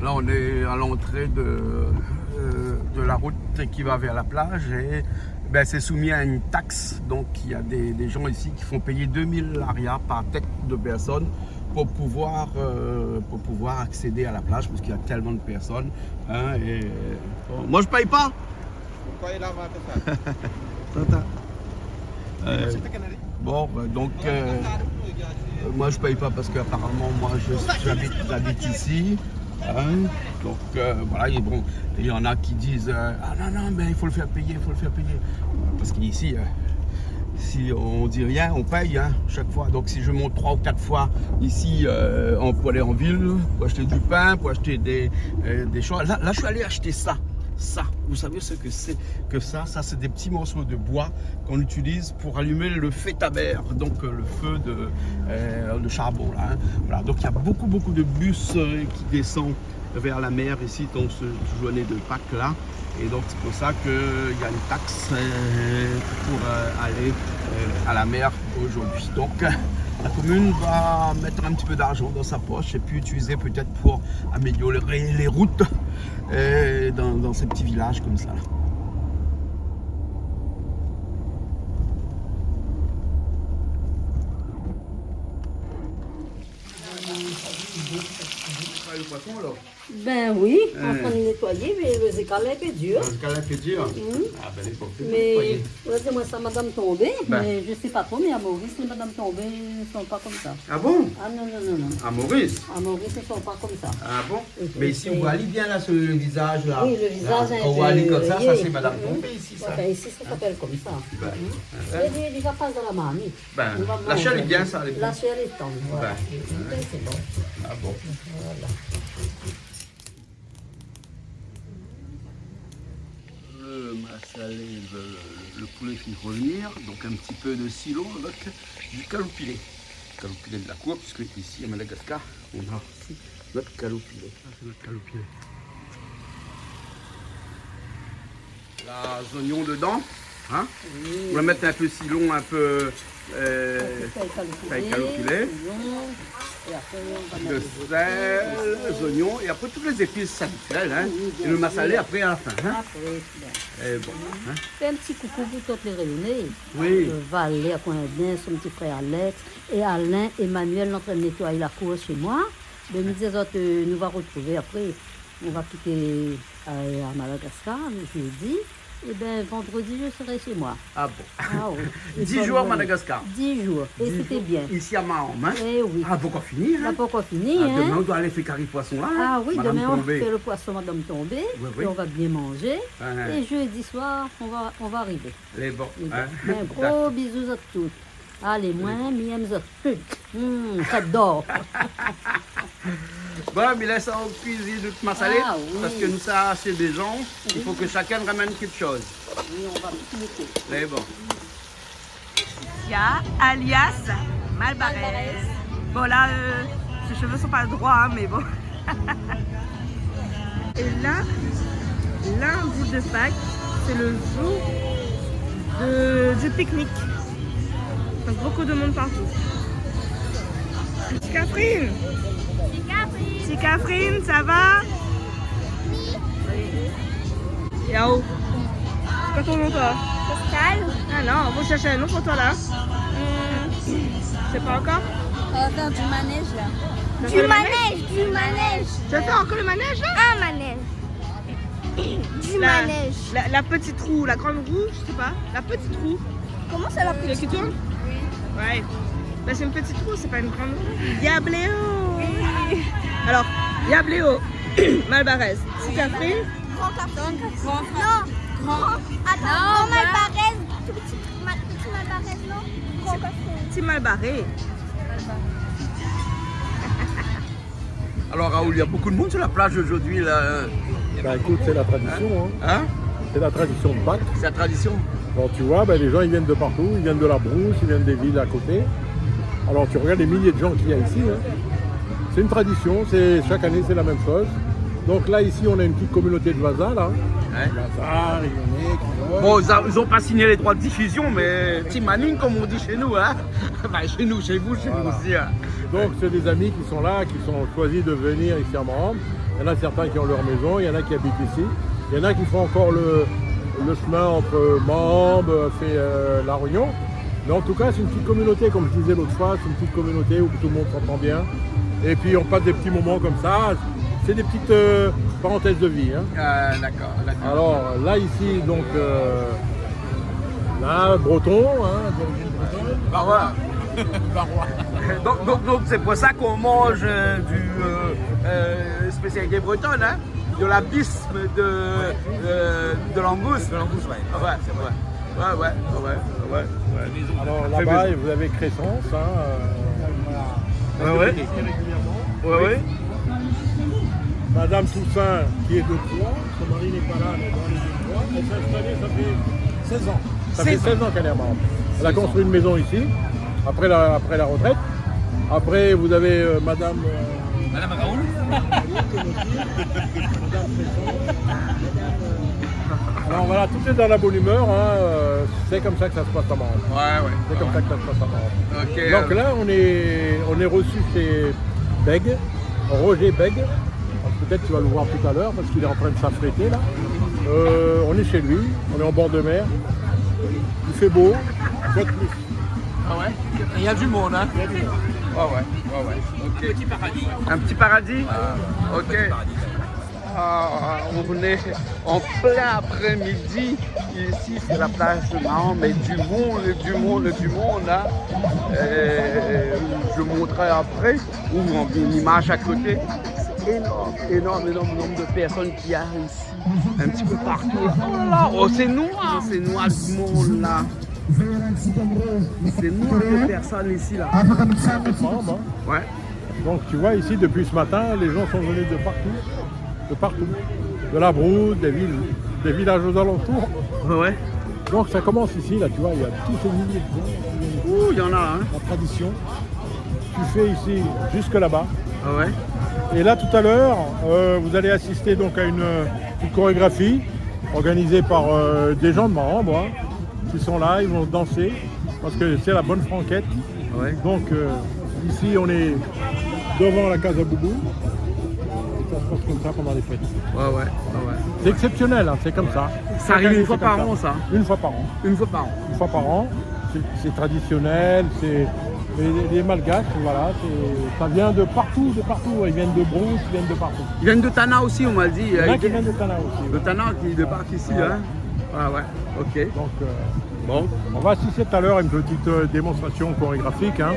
Là, on est à l'entrée de la route qui va vers la plage et ben, c'est soumis à une taxe. Donc, il y a des gens ici qui font payer 2000 arias par tête de personne pour pouvoir accéder à la plage parce qu'il y a tellement de personnes. Hein, et, bon, moi, je paye pas. Pourquoi il a fait ça? Tata. Bon, donc moi je paye pas parce qu'apparemment moi j'habite ici. Hein, donc voilà, et bon, il y en a qui disent ah non mais il faut le faire payer, parce qu'ici si on dit rien, on paye hein, chaque fois. Donc si je monte 3 ou 4 fois ici pour aller en ville, pour acheter du pain, pour acheter des choses. Là je suis allé acheter ça. Vous savez ce que c'est que ça c'est des petits morceaux de bois qu'on utilise pour allumer le fêtabert, donc le feu de charbon là. Hein. Voilà, donc il y a beaucoup de bus qui descendent vers la mer ici dans ce journée de Pâques là. Et donc c'est pour ça qu'il y a une taxe pour aller à la mer aujourd'hui. Donc la commune va mettre un petit peu d'argent dans sa poche et puis utiliser peut-être pour améliorer les routes dans ces petits villages comme ça. Le poisson alors? Ben oui, en train de nettoyer, mais le zécal est un peu dur. Le zécal est un peu dur? Ah ben les pauvres, mais moi ça Madame Tombé, mais je sais pas trop, mais à Maurice, les Madame Tombé ne sont pas comme ça. Ah bon? Ah non. À Maurice? À Maurice, ils ne sont pas comme ça. Ah bon? Mais ici, on voit bien là sur le visage là. Oui, le visage là, on voit comme ça c'est Madame Tombé ici ça. Enfin, ici, ça s'appelle comme ça. Il va pas dans la marmite. La chair est bien ça. La chair est tendre, voilà. C'est bon. Ah bon? Voilà. Le poulet fait revenir, donc un petit peu de silo avec du caloupilé. Caloupilé de la cour, puisque ici à Madagascar, on a aussi notre caloupilé. Ça c'est notre caloupilé. Les oignons dedans, hein? Oui. On va mettre un peu silo, un peu caloupilé. Le sel, les oignons et après toutes les épices habituelles, hein, et le massalé après à la fin. Hein. Et bon, hein. Fais un petit coucou pour toutes les réunions. Oui. Le Valet, à bien, son petit frère Alex et Alain, Emmanuel, en train de nettoyer la cour chez moi. De midi, nous allons retrouver après. On va quitter à Madagascar le jeudi. Et bien, vendredi, je serai chez moi. Ah bon? Ah oui. 10 jours à Madagascar? 10 jours. Et c'était bien. Ici à Mahom, hein? Eh oui. Ah, pourquoi finir? Hein? Pourquoi finir, hein? Demain, on doit aller faire carré poisson là. Ah oui, Madame demain, Tombé. on fait le poisson Madame Tombé. Oui. Et on va bien manger. Et jeudi soir, on va arriver. Les bons. Hein? Un gros bisous à tous. Allez, moi, miam, j'adore. Bon, mais laisse en cuisine de massalé, oui. Parce que nous, ça, c'est des gens, il faut que chacun ramène quelque chose. Oui, on va piquer. Mais bon. Sia, alias Malbarès. Bon, là, ses cheveux sont pas droits, hein, mais bon. Et là, lundi de Pâques, c'est le jour du pique-nique. Donc, beaucoup de monde partout. C'est Catherine. C'est Catherine, ça va? Yao. C'est quoi ton nom toi? Pascal. Ah non, on va chercher un nom pour toi là. Je sais pas encore. On va faire du manège là. Du manège. Tu vas faire encore le manège là? Un manège. Du manège. La petite roue, la grande roue, je sais pas. La petite roue. Comment ça la petite roue? Qui tourne? Oui. Ouais. Bah, c'est une petite roue, c'est pas une grande roue. Yabléo. Oui. Alors, Yabléo, Malbarès, c'est Catherine. Grand Catherine. Non. Grand. Attends, grand Malbarès. Petit Malbarès, non? Grand Catherine. Petit Malbarès. Alors Raoul, il y a beaucoup de monde sur la plage aujourd'hui là. Bah écoute, c'est la tradition. Hein. C'est la tradition de Pâques. C'est la tradition. Donc tu vois, les gens ils viennent de partout, ils viennent de la Brousse, ils viennent des villes à côté. Alors tu regardes les milliers de gens qu'il y a ici. Hein. C'est une tradition, chaque année c'est la même chose. Donc là ici on a une petite communauté de voisins là. Voisins, Rionnais, bon, ils n'ont pas signé les droits de diffusion, mais petit manning comme on dit chez nous. Hein. Bah, chez nous, chez vous aussi. Hein. Donc c'est des amis qui sont là, qui sont choisis de venir ici à Mahom. Il y en a certains qui ont leur maison, il y en a qui habitent ici. Il y en a qui font encore le chemin entre Mahom et La Réunion. Mais en tout cas, c'est une petite communauté, comme je disais l'autre fois, c'est une petite communauté où tout le monde s'entend bien. Et puis on passe des petits moments comme ça. C'est des petites parenthèses de vie. Hein. D'accord. Alors là, ici, donc, Là, breton, hein, d'origine bretonne. Barois. Donc c'est pour ça qu'on mange du spécialité bretonne, hein, de la bisque de langouste. De langouste, ouais. Ah ouais, c'est vrai. Ouais. Alors là-bas, vous avez Crescence, hein. Ouais. Madame Toussaint, qui est de Troyes, son mari n'est pas là, mais dans les deux Troyes, elle s'est installée, ça fait 16 ans. Ça fait 16 ans qu'elle est à Maroc. Elle a construit une maison ici, après la retraite. Après, vous avez Madame Raoul. Alors voilà, tout est dans la bonne humeur, hein. C'est comme ça que ça se passe à Maroc. Ouais. C'est comme ça que ça se passe à Maroc. Ok. Donc là, on est reçu chez Beg, Roger Beg. Peut-être tu vas le voir tout à l'heure parce qu'il est en train de s'affréter là. On est chez lui, on est en bord de mer. Il fait beau, quoi de plus. Ah ouais. Il y a du monde, hein. Il y a du monde. Ouais. Ok. Petit paradis. Un petit paradis. Ok. On est en plein après-midi. Ici, c'est la plage de Mahon, mais du monde là. Je montrerai après, ou une image à côté. C'est énorme nombre de personnes qui arrivent ici, un petit peu partout. Oh, c'est noir du monde là. C'est noir de personnes ici là. Ouais. Donc tu vois ici, depuis ce matin, les gens sont venus de partout. De la Brousse, des villages aux alentours. Ouais. Donc ça commence ici, là, tu vois, il y a tous ces milliers de gens. Ouh, il y en a, hein. La tradition. Tu fais ici jusque là-bas. Ah ouais. Et là, tout à l'heure, vous allez assister donc à une chorégraphie organisée par des gens de Marembre, hein, qui sont là, ils vont danser, parce que c'est la bonne franquette. Ouais. Donc ici, on est devant la Casa Boubou. Ça se passe comme ça pendant les fêtes. Ouais. C'est exceptionnel, hein, c'est comme ça. Ça arrive une fois par an, ça. Une fois par an. Une fois par an. Une fois par an. C'est traditionnel, c'est les Malgaches, voilà, ça vient de partout, ils viennent de Brousse, ils viennent de partout. Ils viennent de Tana aussi, on m'a dit. Il y en a qui viennent de Tana aussi. De Tana qui débarque ici, ouais. Hein. Ouais, ok. Donc, bon. On va assister tout à l'heure à une petite démonstration chorégraphique, hein.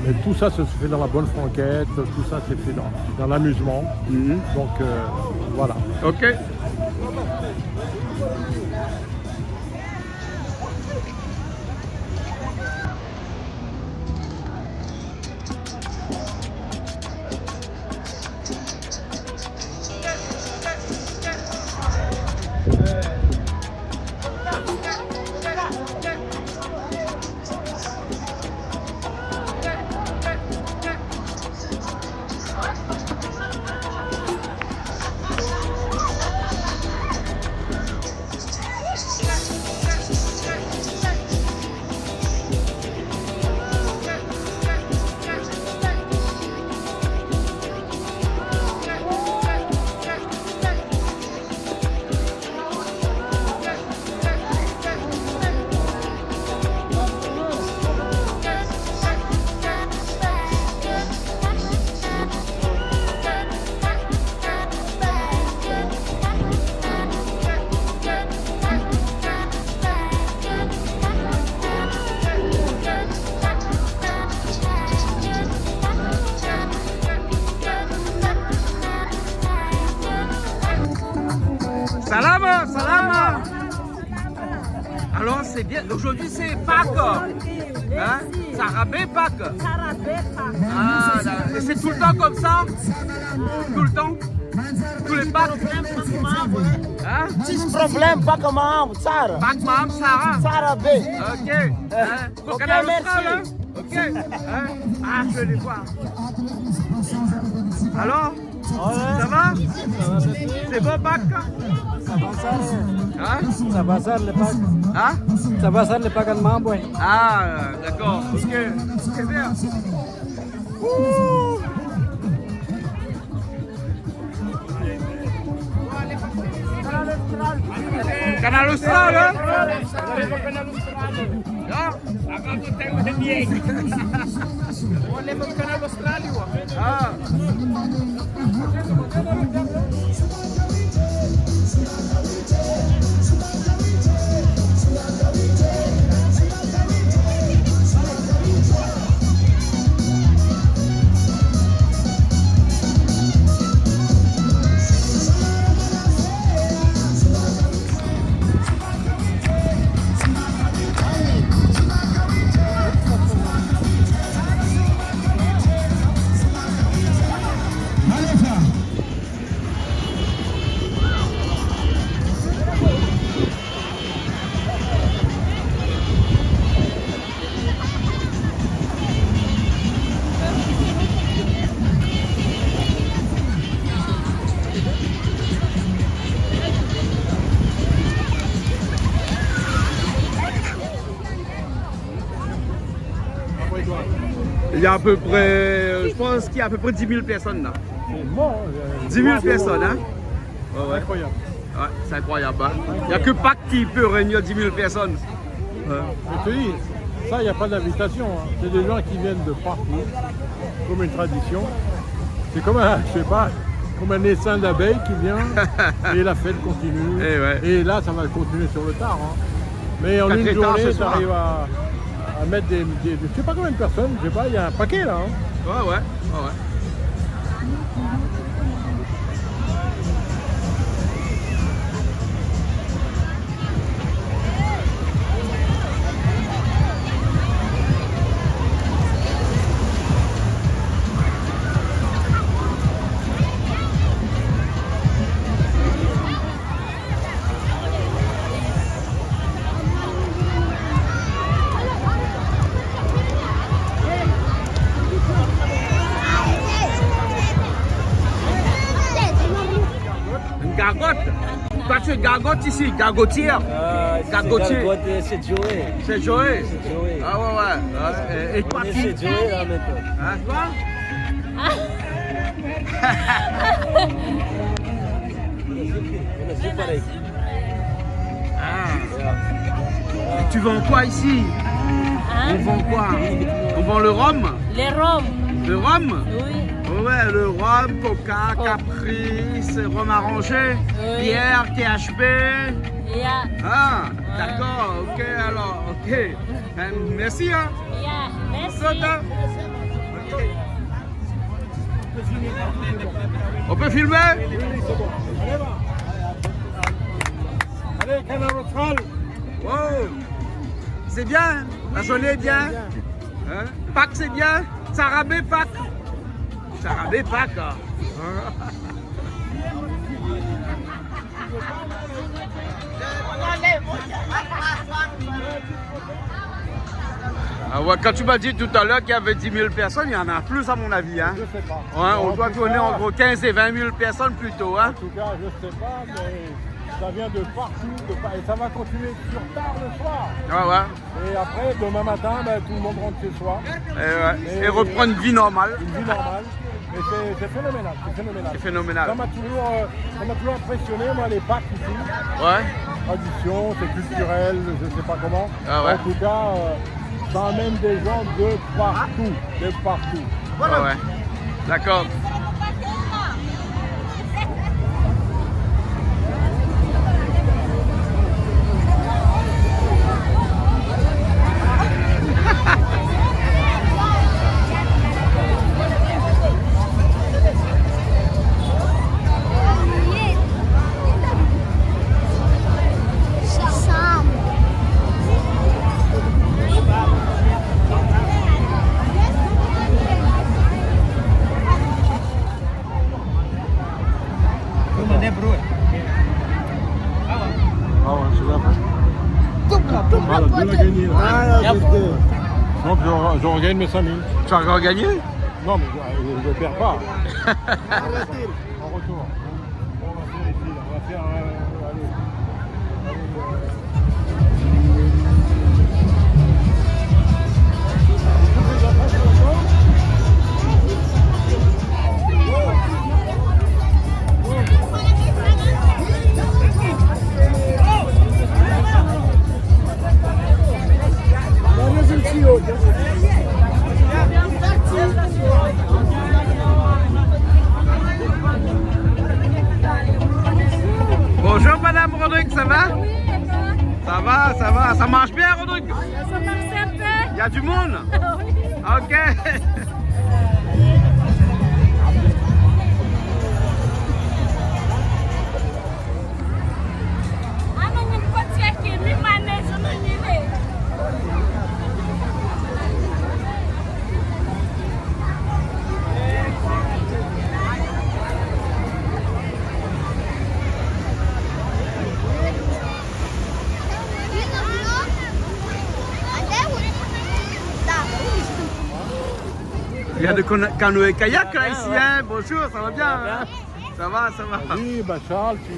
Mais tout ça se fait dans la bonne franquette, tout ça c'est fait dans l'amusement. Donc voilà. Ok. Salama. Alors c'est bien. Aujourd'hui c'est Pâques. Hein? Sarabé Pâques. Ah, et c'est tout le temps comme ça? Tout le temps? Tous les Pâques? Hein? Tis problème, pas comment, Sarah. Pâques Maham Sarah. Sarabé. Ok. Hein? Au Ok, Canal merci. Austral, hein? Ok. Hein? Ah, je vais les voir. Alors? Ça va? C'est bon Pâques? Hein? Ça va ça le Pâques. Hein? Ça va ça le Pâques en Mambo. Ah, d'accord, ok, c'est bien. Ouh. Canal Austral, hein? Ah. Il y a à peu près, je pense qu'il y a à peu près 10 000 personnes là. C'est mort. 10 000 personnes, hein? Ouais. Incroyable. Ouais, c'est incroyable. Hein? Il n'y a que Pâques qui peut réunir 10 000 personnes. Ouais. Je te dis, ça, il n'y a pas d'invitation. Hein. C'est des gens qui viennent de partout, comme une tradition. C'est comme un, je sais pas, comme un essaim d'abeilles qui vient et la fête continue. Et là, ça va continuer sur le tard. Hein. Mais en une journée, tu arrives à mettre des, je sais pas combien de personnes, je sais pas, il y a un paquet là. Hein. Ouais. Gargote. Toi, tu es gargote ici, gargotière. Gargotier. C'est Joey. C'est Joey. C'est Joey. Ah ouais. Et toi, tu C'est Joey là maintenant. Hein, toi? C'est pareil. Tu vends quoi ici? On vend quoi? On vend le rhum? Les rhum. Le rhum? Oui. Ouais, le rhum, coca, caprice, rhum arrangé, Oui. bière, THP. Yeah. Ah, d'accord, ok, alors, ok. Merci, hein. Yeah. Merci. Soda. On peut filmer? Allez, canard austral. Wow. C'est bien, la journée est bien. Hein? Pâques, c'est bien. Sarabé, Pâques. Sarabé, Pâques. Hein? Ah ouais, quand tu m'as dit tout à l'heure qu'il y avait 10 000 personnes, il y en a plus à mon avis. Hein? Je sais pas. Ouais, on doit tourner entre 15 et 20 000 personnes plutôt. Hein? En tout cas, je sais pas, mais ça vient de partout, et ça va continuer sur tard le soir. Ouais. Et après, demain matin, ben, tout le monde rentre chez soi. Et reprendre une vie normale. Une vie normale. Et c'est phénoménal, C'est phénoménal. Ça m'a toujours impressionné, moi, les Pâques ici. Ouais. Tradition, c'est culturel, je sais pas comment. Ah ouais. En tout cas, ça amène des gens de partout. Ouais. D'accord. Voilà, de la gagner. Donc je regagne mes 5 000. Tu as encore gagné? Non, mais je ne perds pas. En retour. On va faire ici, on va faire. Bonjour Madame Rodrigue, ça va? Ça va. Ça marche bien Rodrigue? Ça marche certain. Il y a du monde? Ok. Il y a de canoë kayak là ici, hein? Bonjour, ça va bien? Hein? Ça va. Oui, bah Charles, tu.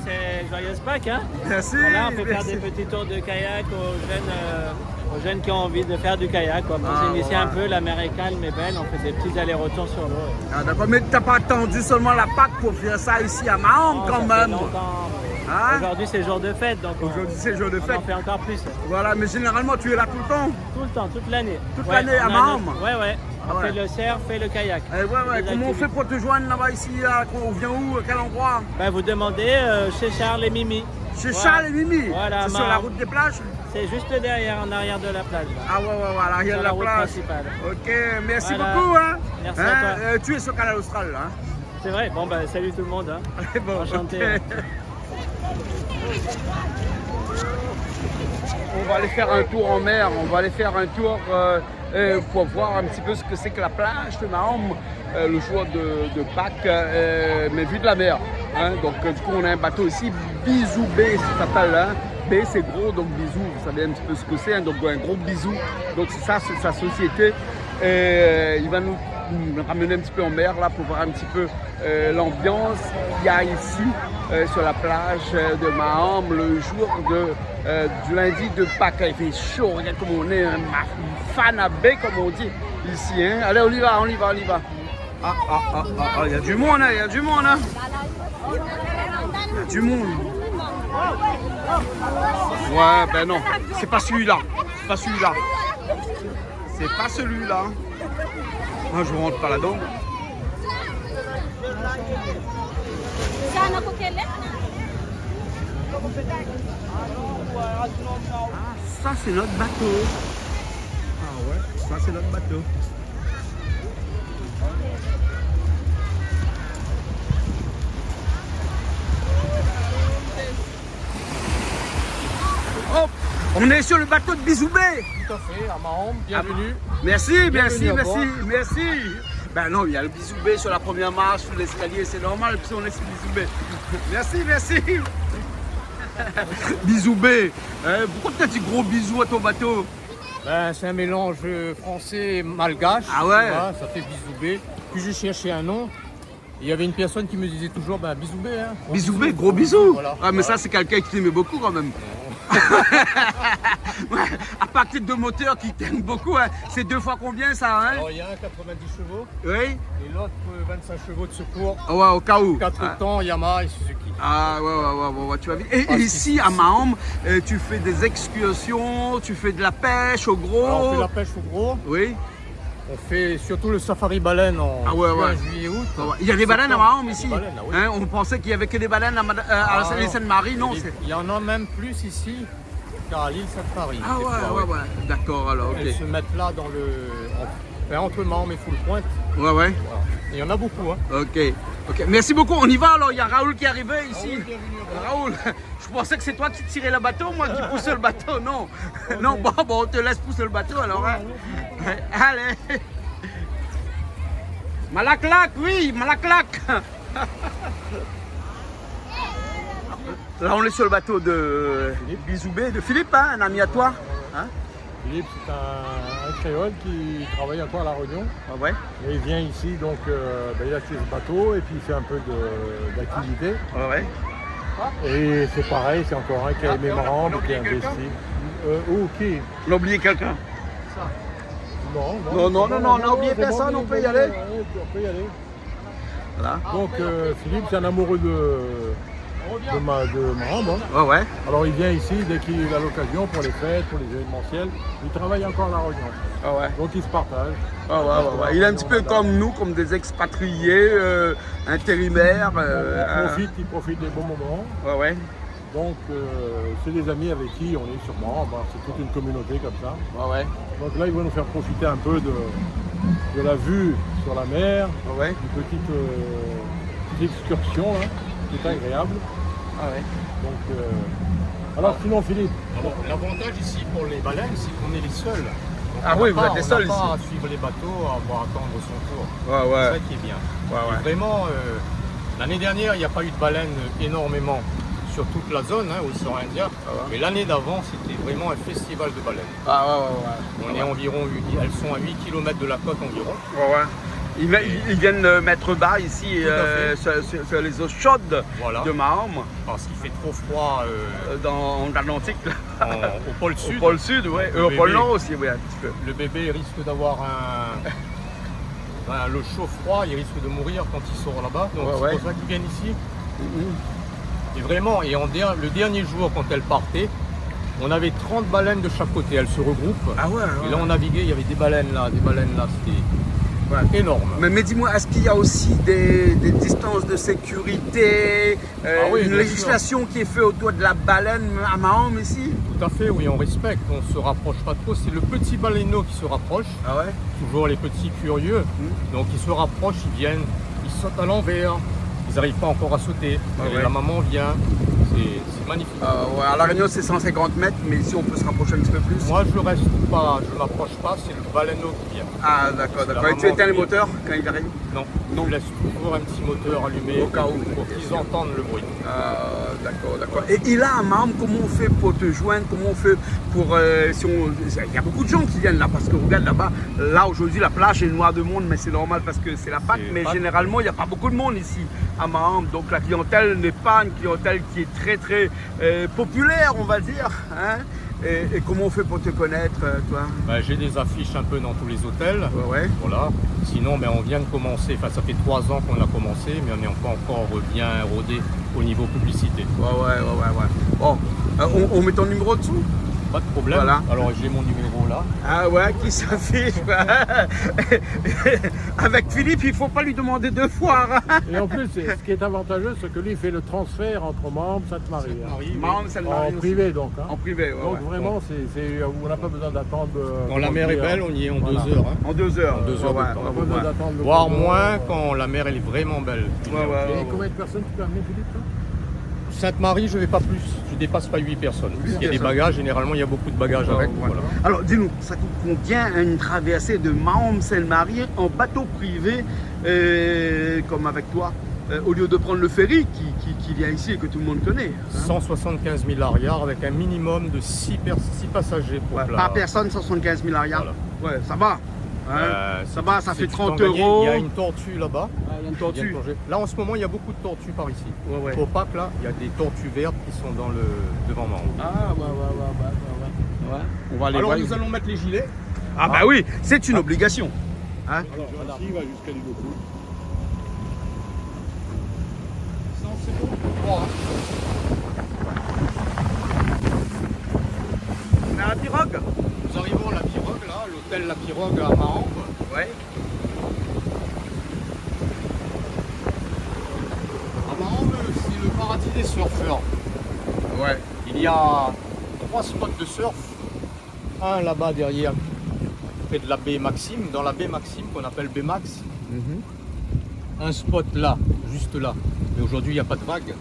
C'est joyeuse Pâques, hein? Merci. Voilà, on peut faire des petits tours de kayak aux jeunes aux jeunes qui ont envie de faire du kayak. Quoi, pour s'initier un peu, la mer est calme et belle, on fait des petits allers-retours sur l'eau. Ah, d'accord, mais t'as pas attendu seulement la Pâques pour faire ça ici à Mahom quand même. Hein? Aujourd'hui c'est jour de fête, donc aujourd'hui c'est jour de fête. On en fait encore plus. Voilà, mais généralement tu es là tout le temps. Tout le temps, toute l'année. Toute l'année à Mahom. Ouais. On fait le surf, fait le kayak. Comment on fait pour te joindre là-bas ici là, on vient où, à quel endroit? Vous demandez chez Charles et Mimi. Chez Charles et Mimi. Voilà, c'est sur la route des plages? C'est juste derrière, en arrière de la plage. Là. Ah ouais, à l'arrière de la route plage. Principale. Ok, merci beaucoup. Hein. Merci à toi. Tu es sur Canal Austral là. Hein. C'est vrai, bon salut tout le monde. Hein. Bon, enchanté. Okay. On va aller faire un tour en mer, on va aller faire un tour pour voir un petit peu ce que c'est que la plage de Mahom, le jour de Pâques, mais vu de la mer. Hein. Donc du coup on a un bateau ici, Bisou B ça s'appelle. Hein. B c'est gros, donc Bisou, vous savez un petit peu ce que c'est, hein. Donc un gros bisou, donc c'est ça, c'est sa société. Il va nous ramener un petit peu en mer là pour voir un petit peu l'ambiance qu'il y a ici sur la plage de Mahom le jour du lundi de Pâques. Il fait chaud, regarde comme on est, un fan à baie comme on dit ici. Hein. Allez, on y va. Ah, il y a du monde, il y a du monde. Hein. Il y a du monde. Ouais, ben non, c'est pas celui-là. C'est pas celui-là. Moi, je rentre pas là-dedans. Ah, ça c'est notre bateau. Ah ouais, ça c'est notre bateau. Hop, on est sur le bateau de Bisou B. Tout à fait, à Mahom, bienvenue. Merci. Ben non, il y a le Bisou B sur la première marche, sur l'escalier, c'est normal, puis on est sur Bisou B. Merci. Bisou B. Pourquoi tu as dit gros bisous à ton bateau? C'est un mélange français et malgache. Ah ouais. Voilà, ça fait Bisou B. Puis j'ai cherché un nom. Il y avait une personne qui me disait toujours Bisou B. Hein. Bisou B, gros bisous. Voilà. Ah mais ça c'est quelqu'un qui t'aimait beaucoup quand même. Ouais, à partir de moteurs qui t'aiment beaucoup, hein. C'est 2 fois combien ça hein? Alors il y a un 90 chevaux. Oui. Et l'autre 25 chevaux de secours. Oh, ouais, au cas où. 4 temps, Yamaha et Suzuki. Ah ouais, tu vas vite. Et ici à Mahom, tu fais des excursions, tu fais de la pêche au gros. Alors, on fait la pêche au gros. Oui. On fait surtout le safari baleine en juillet, août. Il y a des baleines à Mahom ici. Baleines, oui. Hein, on pensait qu'il y avait que des baleines à l'île Sainte-Marie, non? Il y en a même plus ici qu'à l'île Sainte-Marie. Ah ouais. D'accord, alors ok. Elles se mettent là dans entre Mahom et Full-Pointe. Ouais. Voilà. Et il y en a beaucoup. Hein. Ok. Merci beaucoup. On y va alors. Il y a Raoul qui est arrivé ici. Raoul, je pensais que c'est toi qui tirais le bateau, moi qui poussais le bateau. Non. Non, bon, on te laisse pousser le bateau alors. Hein. Allez. Malaclac, oui, Malaclac. Là, on est sur le bateau de Bisou B, de Philippe, hein, un ami à toi. Hein? Philippe, c'est un créole qui travaille encore à La Réunion. Ah ouais. Et il vient ici, donc il a acheté ce bateau et puis il fait un peu d'activité. Ah ouais. Et c'est pareil, c'est encore un qui a aimé Mahom, qui a investi. Qui? On a oublié quelqu'un. Non, on a oublié personne, on peut y aller. On peut y aller. Voilà. Donc Philippe, c'est un amoureux de Mahom. Hein. Ouais. Alors il vient ici dès qu'il a l'occasion pour les fêtes, pour les événementiels. Il travaille encore à La Réunion. Ah ouais. Donc il se partage. Ouais. Il est un petit peu comme nous, comme des expatriés, intérimaires. Il profite des bons moments. Ouais. Donc c'est des amis avec qui on est sûrement. C'est toute une communauté comme ça. Ouais. Donc là il va nous faire profiter un peu de la vue sur la mer. Ouais. Une petite excursion là. C'est agréable. Ah ouais. Donc, alors sinon Philippe. L'avantage ici pour les baleines, c'est qu'on est les seuls. Donc, vous êtes les seuls ici. On n'a pas à suivre les bateaux, à voir attendre son tour. Ouais. C'est ça qui est bien. Et vraiment, l'année dernière, il n'y a pas eu de baleines énormément sur toute la zone, océan Indien. Mais l'année d'avant, c'était vraiment un festival de baleines. Ouais. On est environ, elles sont à 8 km de la côte environ. Ouais. Ils viennent mettre bas ici sur les eaux chaudes Voilà. de Mahom. Parce qu'il fait trop froid Dans l'Atlantique. au pôle sud. Au pôle sud, oui. Au pôle nord aussi, oui, un petit peu. Le bébé risque d'avoir le chaud-froid, il risque de mourir quand il sort là-bas. Donc c'est pour ça qu'ils viennent ici. Et vraiment, le dernier jour, quand elle partait, on avait 30 baleines de chaque côté, elles se regroupent. Ah ouais, Et là, on naviguait, il y avait des baleines là, c'était énorme. Mais dis-moi, est-ce qu'il y a aussi des distances de sécurité, oui, une bien législation qui est faite autour de la baleine à Mahom ici? Tout à fait, oui, on respecte, on ne se rapproche pas trop. C'est le petit baleineau qui se rapproche, toujours les petits curieux. Donc ils se rapprochent, ils viennent, ils sautent à l'envers, ils n'arrivent pas encore à sauter. La maman vient, c'est magnifique. À La Réunion, c'est 150 mètres, mais ici, on peut se rapprocher un petit peu plus. Moi, je reste pas, je ne m'approche pas, c'est le baleineau qui vient. Ah, d'accord, d'accord. Et tu éteins les moteurs quand il arrive? Non, je laisse toujours un petit moteur allumé au cas où, pour qu'ils entendent le bruit. D'accord, d'accord. Et là, à Mahom, comment on fait pour te joindre? Comment on fait pour... Il y a beaucoup de gens qui viennent là, parce que regarde là-bas, là aujourd'hui, la plage est noire de monde, mais c'est normal parce que c'est la Pâque, mais généralement, il n'y a pas beaucoup de monde ici à Mahom. Donc la clientèle n'est pas une clientèle qui est très, très populaire, on va dire. Hein? Et comment on fait pour te connaître, toi? J'ai des affiches un peu dans tous les hôtels. Voilà. Sinon, on vient de commencer. Enfin, ça fait 3 ans qu'on a commencé, mais on n'est pas encore bien rodé au niveau publicité. Bon, on met ton numéro dessous? Pas de problème. Voilà. Alors j'ai mon numéro là. Ah ouais, qui s'affiche. Avec Philippe, il ne faut pas lui demander 2 fois. Et en plus, ce qui est avantageux, c'est que lui, il fait le transfert entre Mahom et Sainte-Marie. Mahom, Sainte-Marie en privé, donc. En privé, donc vraiment, on n'a pas besoin d'attendre. Quand la mer est belle, on y est en 2 heures. Hein. En 2 heures. En 2 heures de temps. On n'a pas besoin d'attendre. Voire moins quand la mer elle est vraiment belle. Et combien de personnes tu peux amener, Philippe? Sainte-Marie, je ne vais pas plus, je ne dépasse pas 8 personnes. Il y a des bagages, généralement il y a beaucoup de bagages avec. Voilà. Alors dis-nous, ça coûte combien une traversée de Mahom-Sainte-Marie en bateau privé, comme avec toi, au lieu de prendre le ferry qui vient ici et que tout le monde connaît? 175 000 arrières avec un minimum de 6 passagers pour par personne, 175 000 arrières. Voilà. Ouais, ça va. Ça va, ça fait 30 €. Il y a une tortue là-bas. Il y a une tortue. Là en ce moment il y a beaucoup de tortues par ici. Au Pâques là, il y a des tortues vertes qui sont devant Mahom. Ah on va aller alors voir. nous allons mettre les gilets. Ah bah oui, c'est une obligation. Hein? Alors ici, il va jusqu'à Liverpool. C'est bon. On est à la pirogue. Nous arrivons à la pirogue là, l'hôtel La Pirogue à Mahom. Ouais. À Mahom, c'est le paradis des surfeurs. Ouais. Il y a 3 spots de surf. Un là-bas derrière, près de la baie Maxime, dans la baie Maxime qu'on appelle baie Max. Un spot là, juste là. Mais aujourd'hui il n'y a pas de vague.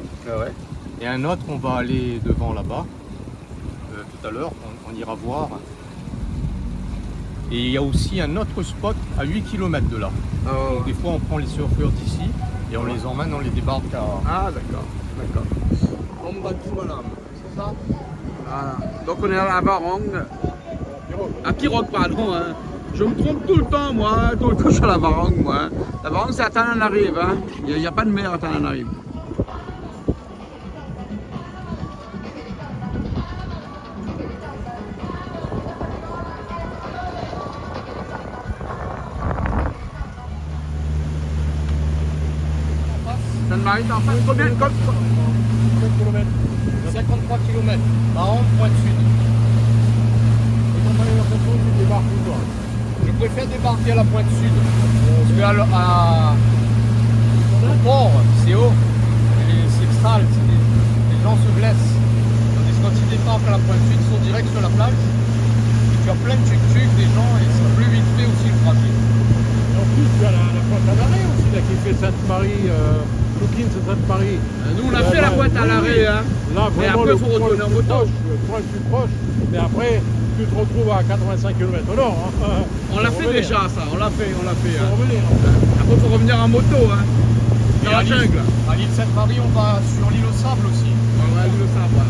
Et un autre, on va aller devant là-bas. Tout à l'heure, on ira voir. Et il y a aussi un autre spot à 8 km de là. Donc des fois on prend les surfeurs d'ici et on les emmène, on les débarque à... Ah d'accord. Ombadumalam, c'est ça? Voilà. Donc on est à la Varong. À Pirogue, pardon. Hein. Je me trompe tout le temps, moi. Tout le temps, je suis à la Varong, moi. La Varong, c'est à Tananarive. Hein. Il n'y a pas de mer à Tananarive. Sainte-Marie, t'en fais combien de 53 km. Mahom, Pointe Sud. Je préfère débarquer à la Pointe Sud. Parce que au port, c'est haut. C'est sale. Les gens se blessent. Tandis que quand ils débarquent à la Pointe Sud, ils sont direct sur la plage. Et tu as plein de tuk-tuk, des gens, et c'est plus vite fait aussi le trafic. En plus, tu as la pointe à l'arrêt aussi, là, qui fait Sainte-Marie. Loukine, c'est Sainte-Marie. Nous, on a fait la pointe à l'arrêt. Hein. Là, mais après, il faut retourner en moto. Le point le plus proche. Mais après, tu te retrouves à 85 km au nord. Hein. On l'a fait déjà, ça. On l'a fait. Hein. Revenir. Après, il faut revenir en moto. Hein. Dans la jungle. À l'île Sainte-Marie, on va sur l'île au sable aussi. Ouais, l'île au sable. Ouais.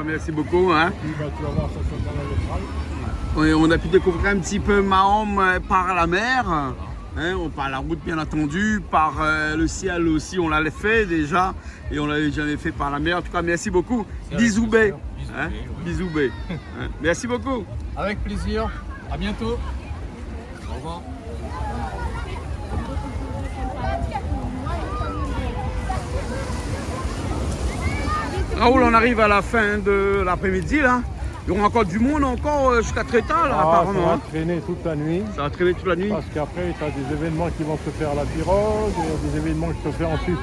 Merci beaucoup. Hein. Puis bah, tu vas voir, ça sur le canal austral. Oui, on a pu découvrir un petit peu Mahom par la mer, hein, par la route bien entendu, par le ciel aussi, on l'avait fait déjà, et on l'avait jamais fait par la mer. En tout cas, merci beaucoup. Bisoubé. Hein, Bisoubé. Hein, merci beaucoup. Avec plaisir. À bientôt. Au revoir. Raoul, on arrive à la fin de l'après-midi là. Il y aura encore du monde jusqu'à très tard là, apparemment. Ça va traîner toute la nuit. Ça va traîner toute la nuit. Parce qu'après, tu as des événements qui vont se faire à la pirogue, des événements qui se font ensuite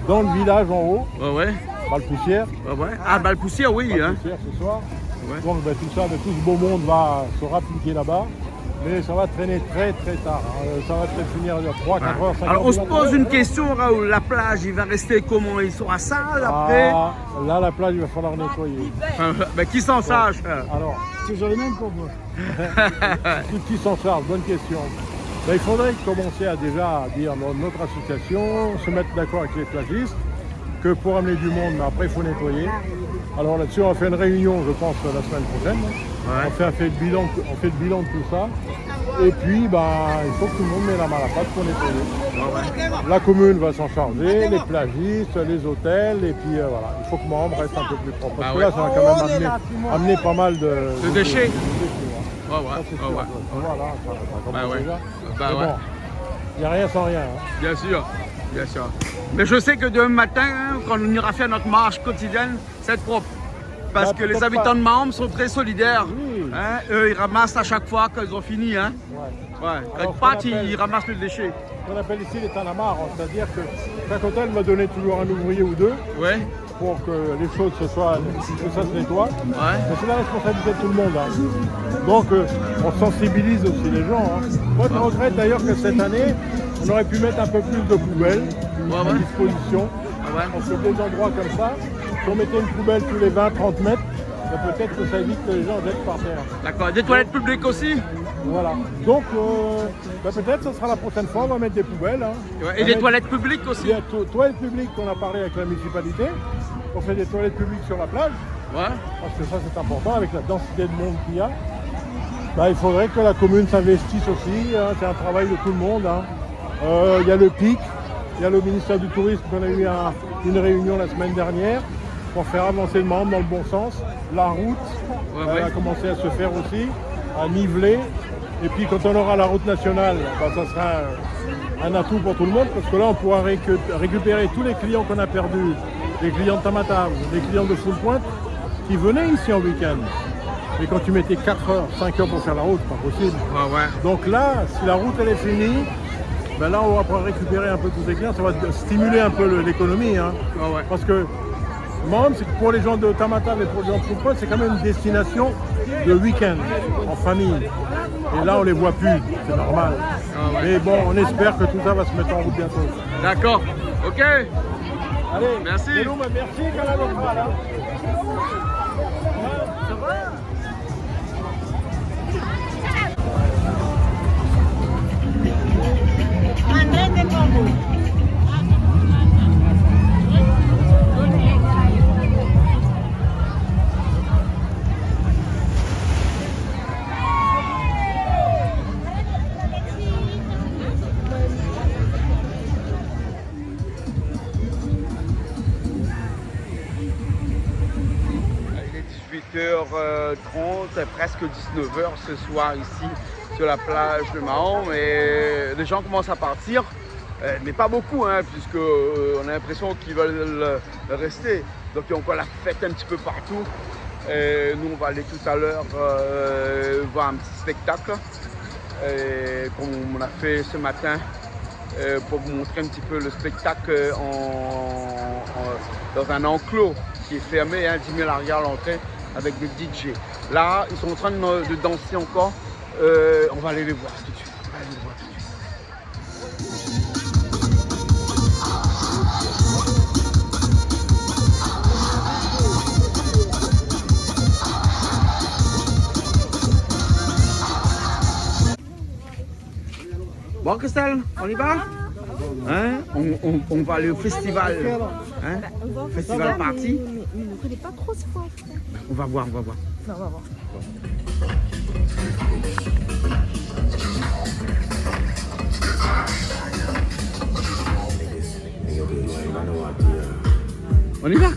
dans le village en haut. Ouais. Balpoussière. Ouais. Ah, Balpoussière, oui. Balpoussière ce soir. Ouais. Donc tout ça, tout ce beau monde va se rappliquer là-bas. Mais ça va traîner très tard. Ça va peut-être finir à 3, 4 heures, 5 heures. Alors on se pose une question, Raoul. La plage, il va rester comment? Il sera sale après? Là, la plage, il va falloir nettoyer. Qui s'en charge? Alors, toujours les mêmes pour moi. qui s'en charge? Bonne question. Il faudrait commencer à déjà dire notre association, se mettre d'accord avec les plagistes, que pour amener du monde, mais après il faut nettoyer. Alors là-dessus, on fait une réunion, je pense, la semaine prochaine. Ouais. On fait le bilan de tout ça. Et puis, il faut que tout le monde mette la main à la pâte pour nettoyer. Ouais. La commune va s'en charger, les plagistes, les hôtels, et puis voilà. Il faut que Mahom reste un peu plus propre. Parce que là, ça va quand même amener pas mal de déchets. Voilà, ça commence déjà. Mais bon, il n'y a rien sans rien. Hein. Bien sûr. Mais je sais que demain matin, quand on ira faire notre marche quotidienne, c'est être propre. Parce que les habitants de Mahom sont très solidaires. Oui. Hein, eux, ils ramassent à chaque fois qu'ils ont fini. Hein. Ouais. Quand ils partent, ils ramassent le déchet. On appelle ici les tanamars, c'est-à-dire que chaque hôtel va donner toujours un ouvrier ou deux. Ouais. Pour que les choses que ça se nettoie. Ouais. Mais c'est la responsabilité de tout le monde. Hein. Donc on sensibilise aussi les gens. Hein. Moi je regrette d'ailleurs que cette année, on aurait pu mettre un peu plus de poubelles à disposition. Parce que des endroits comme ça, si on mettait une poubelle tous les 20-30 mètres, peut-être que ça évite que les gens jettent par terre. D'accord. Des toilettes publiques aussi? Voilà. Donc peut-être ce sera la prochaine fois, on va mettre des poubelles. Hein. Et des toilettes publiques aussi? Il y a toilettes publiques qu'on a parlé avec la municipalité. On fait des toilettes publiques sur la plage. Ouais. Parce que ça c'est important avec la densité de monde qu'il y a. Il faudrait que la commune s'investisse aussi. Hein. C'est un travail de tout le monde. Hein. Il y a le PIC, il y a le ministère du Tourisme qu'on a eu une réunion la semaine dernière pour faire avancer le Mahom dans le bon sens. La route a commencé à se faire aussi, à niveler. Et puis quand on aura la route nationale, ça sera un atout pour tout le monde parce que là on pourra récupérer tous les clients qu'on a perdus, les clients de Tamatave, les clients de Full Pointe qui venaient ici en week-end. Mais quand tu mettais 4 heures, 5 heures pour faire la route, c'est pas possible. Donc là, si la route elle est finie, là on va pouvoir récupérer un peu tous ces clients, ça va stimuler un peu l'économie. Hein. Parce que Mahom, c'est que pour les gens de Tamatave et pour les gens de Full Pointe, c'est quand même une destination de week-end, en famille. Et là on les voit plus, c'est normal. Mais bon, on espère que tout ça va se mettre en route bientôt. D'accord, ok. Allez, merci. Merci, Canal Austral. Ça va? Il est 18h30, presque 19h ce soir ici sur la plage de Mahom et les gens commencent à partir, mais pas beaucoup hein, puisque on a l'impression qu'ils veulent rester. Donc il y a encore la fête un petit peu partout. Et nous on va aller tout à l'heure voir un petit spectacle comme on a fait ce matin pour vous montrer un petit peu le spectacle dans un enclos qui est fermé, hein, 10 000 arrière à l'entrée avec des DJ. Là, ils sont en train de danser encore. On va aller les voir tout de suite. Bon, Christelle, on y va? Hein? On va aller au festival Hein? Bah, on va en Festival festival, party. mais on ne connaît pas trop c'est quoi. On va voir, on va voir. Non, on va voir. On y va?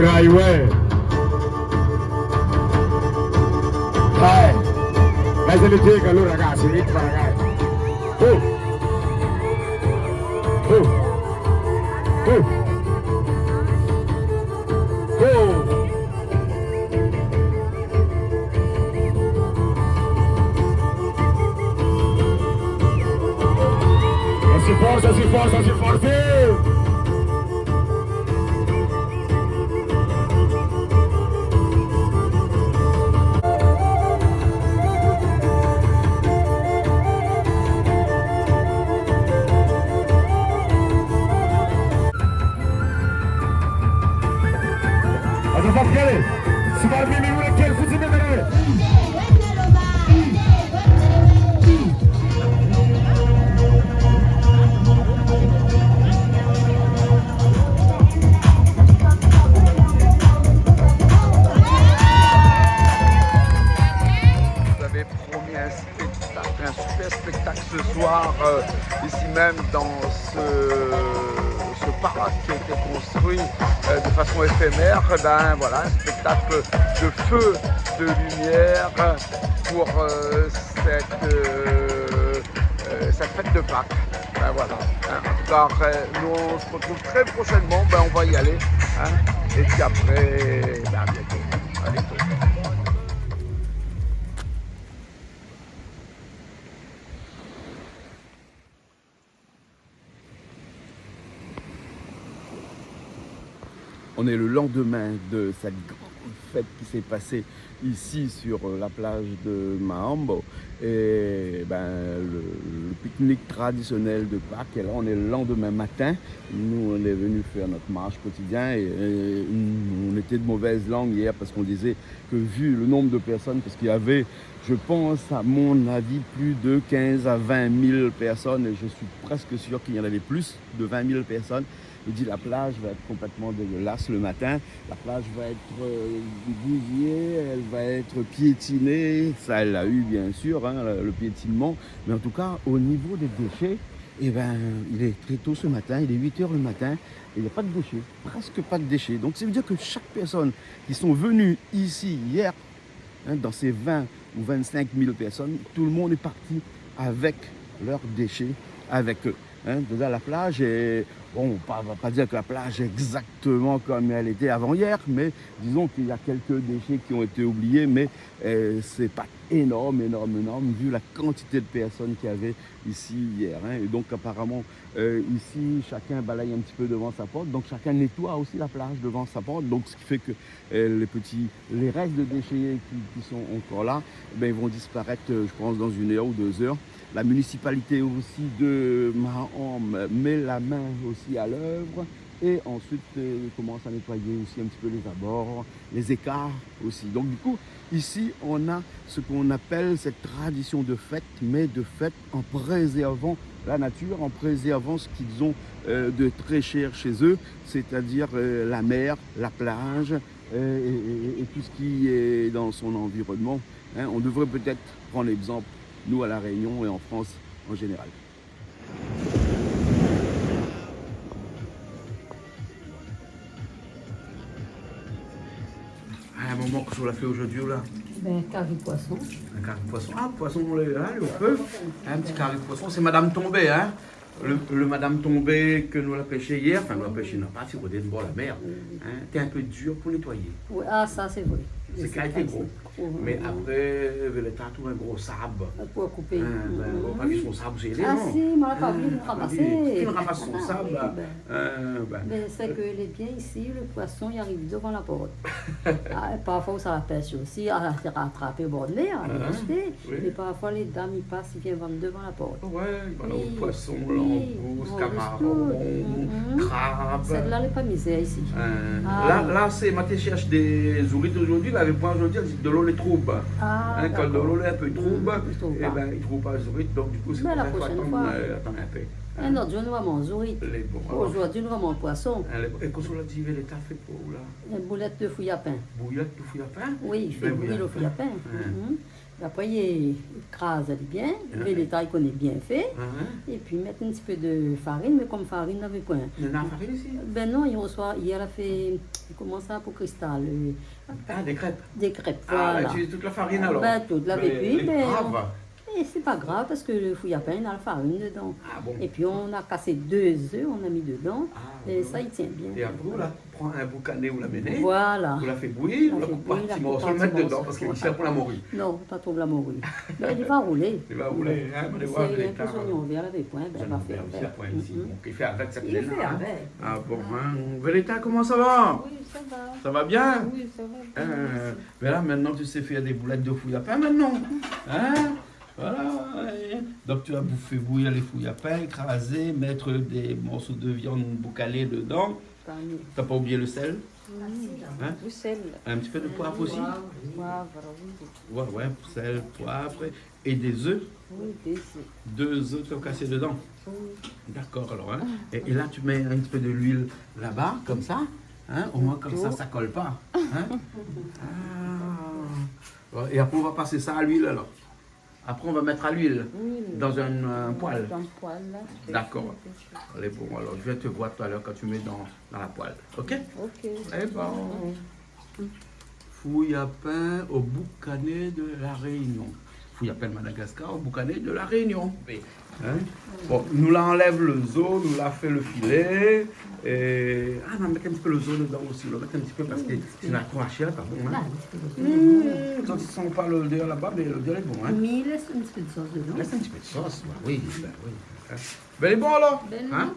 Highway. Vai le dica allora ragazzi, ritmo ragazzi. Si forza. Ici même dans ce parc qui a été construit de façon éphémère, ben voilà, un spectacle de feu, de lumière pour cette fête de Pâques. Ben voilà. Hein. En tout cas, nous on se retrouve très prochainement, ben on va y aller. Hein. Et puis après, ben à bientôt. À bientôt. On est le lendemain de cette grande fête qui s'est passée ici sur la plage de Mahambo. Et ben, le pique-nique traditionnel de Pâques. Et là, on est le lendemain matin. Nous, on est venus faire notre marche quotidien. Et on était de mauvaise langue hier parce qu'on disait que vu le nombre de personnes, parce qu'il y avait, je pense, à mon avis, plus de 15 à 20 000 personnes. Et je suis presque sûr qu'il y en avait plus de 20 000 personnes. Il dit la plage va être complètement dégueulasse le matin, la plage va être bousillée, elle va être piétinée, ça elle l'a eu bien sûr, hein, le piétinement, mais en tout cas au niveau des déchets, eh ben, il est très tôt ce matin, il est 8 h le matin, et il n'y a pas de déchets, presque pas de déchets. Donc ça veut dire que chaque personne qui sont venues ici hier, hein, dans ces 20 ou 25 000 personnes, tout le monde est parti avec leurs déchets, avec eux. Hein, dans la plage, et bon, on ne va pas dire que la plage est exactement comme elle était avant hier, mais disons qu'il y a quelques déchets qui ont été oubliés, mais c'est pas énorme, vu la quantité de personnes qu'il y avait ici hier. Hein. Et donc apparemment, ici, chacun balaye un petit peu devant sa porte, donc chacun nettoie aussi la plage devant sa porte, donc ce qui fait que les restes de déchets qui sont encore là, ben, ils vont disparaître, je pense, dans 1 heure ou 2 heures. La municipalité aussi de Maham met la main aussi à l'œuvre et ensuite commence à nettoyer aussi un petit peu les abords, les écarts aussi. Donc du coup, ici, on a ce qu'on appelle cette tradition de fête, mais de fête en préservant la nature, en préservant ce qu'ils ont de très cher chez eux, c'est-à-dire la mer, la plage et tout ce qui est dans son environnement. Hein. On devrait peut-être prendre l'exemple, nous à La Réunion et en France en général. Un moment que je l'ai fait aujourd'hui là. Ben, carré de poisson. Un carré de poisson. Ah, poisson, le feu. Un petit carré de poisson. C'est Madame Tombé, hein. Le Madame Tombé que nous l'a pêché hier. Enfin, nous l'a pêché, non pas, c'est au de bord la mer. Hein, t'es un peu dur pour nettoyer. Oui, ah, ça, c'est vrai. C'est qu'il a été gros. Mais après, Veleta trouve un gros sable. Pour couper. Pas que son sable, c'est les Ah non. si, moi, la pas voulu le ramasser. Tu ramasses son sable. Mais c'est que les biens ici, le poisson, il arrive devant la porte. Parfois, ça la pêche aussi, à rattraper au bord de mer, à l'acheter. Mais parfois, les dames, ils passent, ils viennent vendre devant la porte. Ouais, voilà, au poisson, langouste, camarons, crabe. Celle-là, elle n'est pas misère ici. Là, c'est, moi, tu cherches des ourites aujourd'hui, là, avec moi aujourd'hui, de l'eau les trouble. Quand de l'eau est un peu trouble, eh ben, ils ne trouvent pas les ourites, donc du coup, c'est pour ça qu'il faut attendre un peu. Un autre jour, nous avons les ourites. Aujourd'hui, nous avons le poisson. Et quand on l'a dit, elle est fait pour là. Une boulette de fouille à pain. Bouillette de fouille à pain? Oui, il fait bouillir le fouille à pain. Après, il écrase bien, les tailles qu'on est bien fait. Et puis, mettre un petit peu de farine, mais comme farine n'avait point. Il y en a farine ici? Ben non, il reçoit, hier, elle a fait, comment ça, pour cristal? Des crêpes? Des crêpes, voilà. Ah, tu utilises toute la farine alors? Ben, toute la puis, mais... grave. Et c'est pas grave parce que le fouille à pain, il a la farine dedans. Ah bon? Et puis on a cassé 2 œufs, on a mis dedans. Et ça, il tient bien. Et après, on la prend un boucané ou la menée. Voilà. On la fait bouillir, on la coupe par petits morceaux, on le met dedans parce qu'il est pour la mourir. Non, pas trop la mourir. Mais il va rouler. Il va rouler, hein? C'est un peu soignon vert avec point, ben, il va faire avec. Il fait avec cette Il fait avec. Ah bon, hein? Veleta, comment ça va? Oui, ça va. Ça va bien? Oui, ça va. Mais là, maintenant, tu sais faire des boulettes de fouille à pain maintenant. Hein? Voilà. Donc, tu vas bouffer bouillir les fouilles à pain, écraser, mettre des morceaux de viande boucalée dedans. T'as pas oublié le sel? Hein? Du sel. Un petit peu de poivre aussi? Poivre, oui. Ouais, sel, poivre et des œufs. Oui, des œufs. 2 œufs, tu as cassé dedans. Oui. D'accord, alors. Hein? Et là, tu mets un petit peu de l'huile là-bas, comme ça. Hein? Au moins, comme ça colle pas. Hein? Et après, on va passer ça à l'huile, alors. Après, on va mettre à l'huile dans un poêle. Dans le poêle, là. D'accord. Allez, bon, alors je vais te voir tout à l'heure quand tu mets dans la poêle. Ok? Ok. Eh bon. Fouille à pain au boucané de la Réunion. Fouille à pain de Madagascar au boucané de la Réunion. Hein? Bon, nous l'enlève le zoo, nous l'a fait le filet. Et... Ah, on va mettre un petit peu le zoo dedans aussi. On va mettre un petit peu parce que c'est la croachie, pas bon. Hein? Quand ils ne sont pas l'odeur là-bas, mais l'odeur est bon. Hein? Mais il laisse un petit peu de sauce dedans. Laisse un petit peu de sauce, oui. Ben, elle est bon alors? Hein?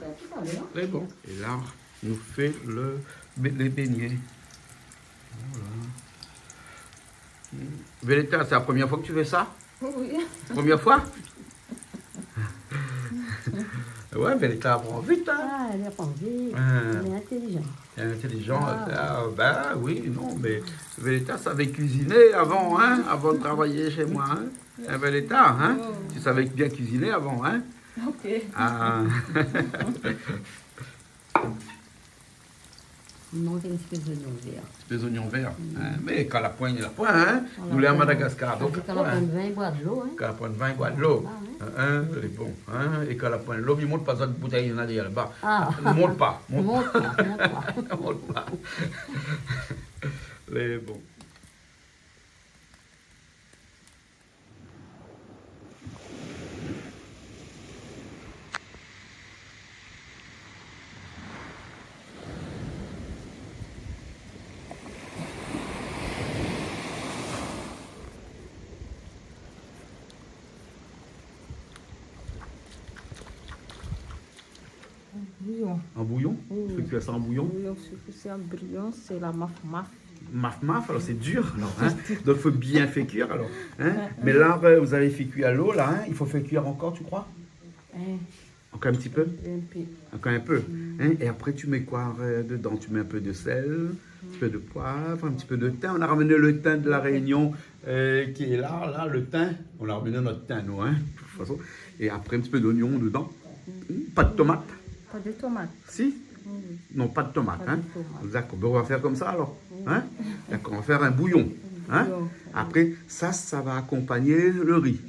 Elle est bon. Et là, on nous fait les beignets. Voilà. Veleta, c'est la première fois que tu fais ça? Oui. Première fois? Ouais, Veleta apprend vite, hein? Ah, elle apprend vite. Elle est intelligente. Elle est intelligente. Ben oui, non, mais Veleta savait cuisiner avant, hein? Avant de travailler chez moi, hein? Veleta, hein? Tu savais bien cuisiner avant, hein? Ok. Ah. Il manque un petit peu d'oignons verts. Des oignons verts. Mais quand la poigne, la pointe, hein? Nous l'avons à Madagascar. Donc, quand la pointe de vin, il boit de l'eau. Hein? Quand la pointe de vin, il boit de l'eau. Elle est bon. Hein? Et quand la pointe de l'eau, il ne monte pas cette bouteille, il y en a derrière là-bas. Ne monte pas. Monte pas. Elle est bon. Bouillon. En bouillon? Oui. Tu fais ça en bouillon? Bouillon, c'est un bouillon, c'est la maf-maf. Maf-maf, alors c'est dur, alors, hein? Donc il faut bien faire cuire, alors. Hein? Mais là, vous avez fait cuire à l'eau, là, hein? Il faut faire cuire encore, tu crois? Encore un petit peu? Un peu. Encore un peu. Hein? Et après, tu mets quoi dedans? Tu mets un peu de sel, un petit peu de poivre, un petit peu de thym. On a ramené le thym de la Réunion qui est là, le thym. On a ramené notre thym, nous, hein, de toute façon. Et après, un petit peu d'oignon dedans. Pas de tomate. Pas de tomate. Si? Oui. Non, pas de tomate. Pas Hein? de tomate. D'accord. Ben, on va faire comme ça, alors. Hein? D'accord, on va faire un bouillon. Hein? Après, ça va accompagner le riz.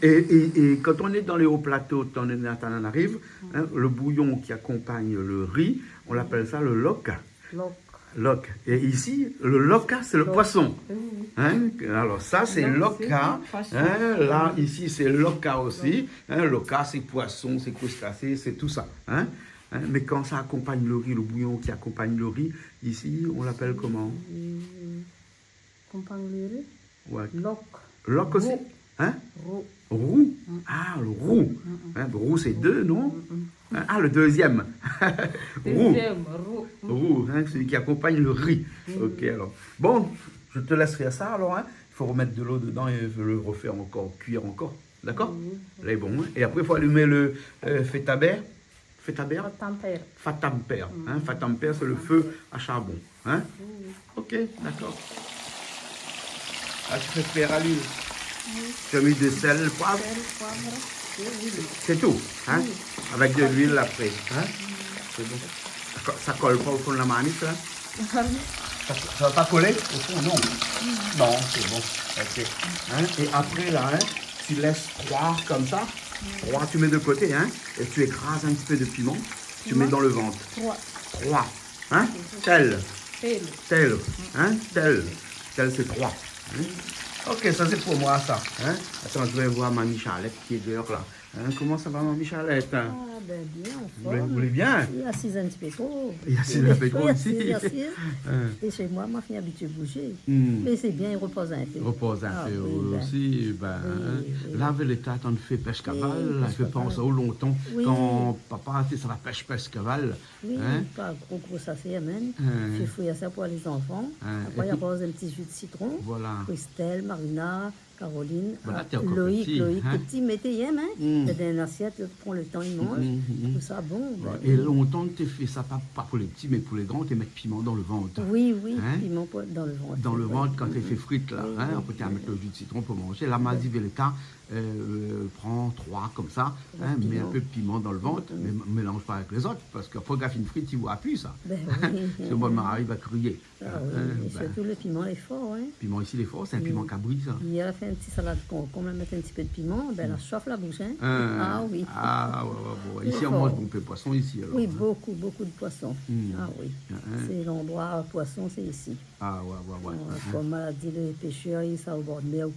Et quand on est dans les hauts plateaux, quand on arrive, hein, le bouillon qui accompagne le riz, on l'appelle ça le loc. Loc. Et ici, le loca, c'est le poisson. Hein? Alors ça, c'est loca. Hein? Là, ici, c'est loca aussi. Hein? Loca, c'est poisson, c'est crustacé, c'est tout ça. Hein? Hein? Mais quand ça accompagne le riz, le bouillon qui accompagne le riz, ici, on l'appelle comment? Accompagne le riz. Ouais. Loc. Loc aussi? Hein? Roux. Ah, le roux. Hein? Le roux, c'est deux, non? Ah, le deuxième. Roux. Roux, hein, celui qui accompagne le riz. Ok, alors. Bon, je te laisse faire ça, alors. Hein. Il faut remettre de l'eau dedans et le refaire encore, cuire encore. D'accord? Là, est bon. Hein. Et après, il faut allumer le fetaber. Fetaber? Fatamper. Hein. Fatamper, c'est le feu à charbon. Hein? Ok, d'accord. Ah, tu fais faire à l'huile. Tu as mis de sel, poivre. C'est tout, hein? Avec de l'huile après, hein? C'est bon. Ça colle pas au fond de la marmite, là? Ça va pas coller au fond? Non. Non, c'est bon. Ok. Hein? Et après, là, hein, tu laisses croire comme ça. Croire, tu mets de côté, hein? Et tu écrases un petit peu de piment. Tu mets dans le ventre. Trois. Hein? Tel. Hein? Tel, c'est 3. Hein? Ok, ça c'est pour moi, ça. Hein? Attends, je vais voir Mamie Charlotte qui est dehors là. Hein? Comment ça va, Mamie Charlotte? Ah, ben bien, en forme. Vous voulez bien? Il y a 6 ans de pétro. Il y a 6 ans de pétro ici. Et chez moi, ma fille est habituée à bouger. Mais c'est bien, il repose un peu. Repose un peu aussi. Là, l'État, on fait pêche cavale. Je pense au longtemps, quand papa était sur la pêche cavale. Oui, pas gros ça c'est même. Je fouille à ça pour les enfants. Après, il y a un petit jus de citron. Voilà. Christelle, Marina, Caroline, voilà, Loïc, hein? petit, mettez hein? C'est une assiette, prends le temps, il mange. Tout ça, bon. Et longtemps, tu fais ça, pas pour les petits, mais pour les grands, tu mets piment dans le ventre. Oui, hein? Piment dans le ventre. Dans le ventre, quand tu fais frites, là. Hein? Après, tu vas mettre le jus de citron pour manger. La Mazie Véleta prend 3 comme ça, hein? Mets un peu de piment dans le ventre, mais mélange pas avec les autres, parce qu'après, quand tu fais une frite, tu ne vois plus ça. C'est bon, mari va crier. Et surtout le piment est fort. Hein? Le piment ici, il est fort, c'est un piment cabri, ça. Il a fait une petite salade con, on va mettre un petit peu de piment, ben la chauffe la bouche. Hein? Ah oui. Ah ouais. Ici, on mange beaucoup de poissons ici. Alors. Oui, beaucoup de poissons. Ah oui. C'est l'endroit poisson, c'est ici. Ah ouais. Comme a dit le pêcheur, ils sont au bord de mer,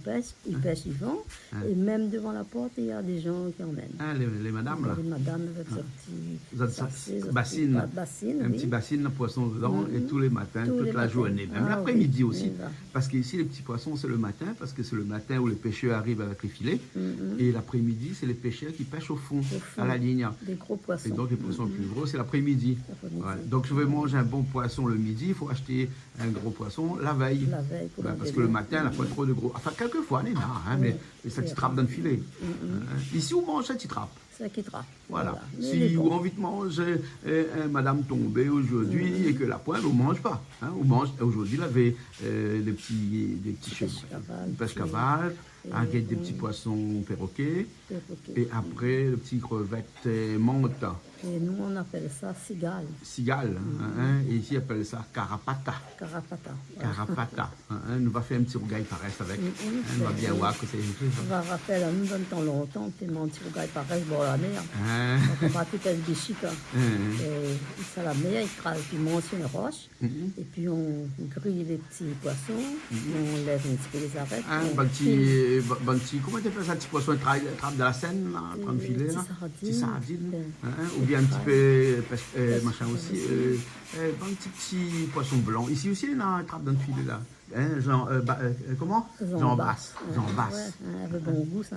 ils pêchent, ils vont. Et même devant la porte, il y a des gens qui emmènent. Ah, les madames, là. Les madames avec leur petit bassine. Un petit bassine, le poisson dedans, et tous les matins, toute la journée, même l'après-midi aussi. Parce qu'ici, les petits poissons, c'est le matin, parce que c'est le matin où les pêcheurs arrivent avec les filets. Et l'après-midi, c'est les pêcheurs qui pêchent au fond, à la ligne. Des gros poissons. Et donc, les poissons plus gros, c'est l'après-midi. Voilà. Donc, je vais manger un bon poisson le midi, il faut acheter un gros poisson la veille. Parce que le matin, il n'y a pas trop de gros. Enfin, quelquefois, on est là, hein, mais ça t'y trappe dans le filet. Ici, on mange ça t'y trappe. Ça qui trappe. Voilà. Si vous avez envie de manger Madame tombée aujourd'hui et que la pointe, on ne mange pas. Hein, on mange, aujourd'hui, il y avait des petits chevaux. Pêche cavale, avec des petits poissons perroquets. Et après, le petit crevette menthe. Et nous, on appelle ça cigale. Cigale. Hein, et ici, on appelle ça carapata. Carapata. Nous va faire un petit rougail pareil avec. On va bien voir que c'est... On va rappeler à nous dans le temps longtemps, tellement un petit rougail pareil bord la mer. On va tout être bichique. Et ça la mer, il crase, puis on monte sur une roche. Et puis on grille les petits poissons. On lève un petit peu les arêtes. Comment tu appelles ça, petit poisson trappe de la Seine, là, comme filet, là? Petit sardine. Ou bien un petit peu, machin aussi, un petit poisson blanc. Ici aussi, il y a un trappe dans le filet, là. Comment? Jean Basse. Avec bon goût, ça.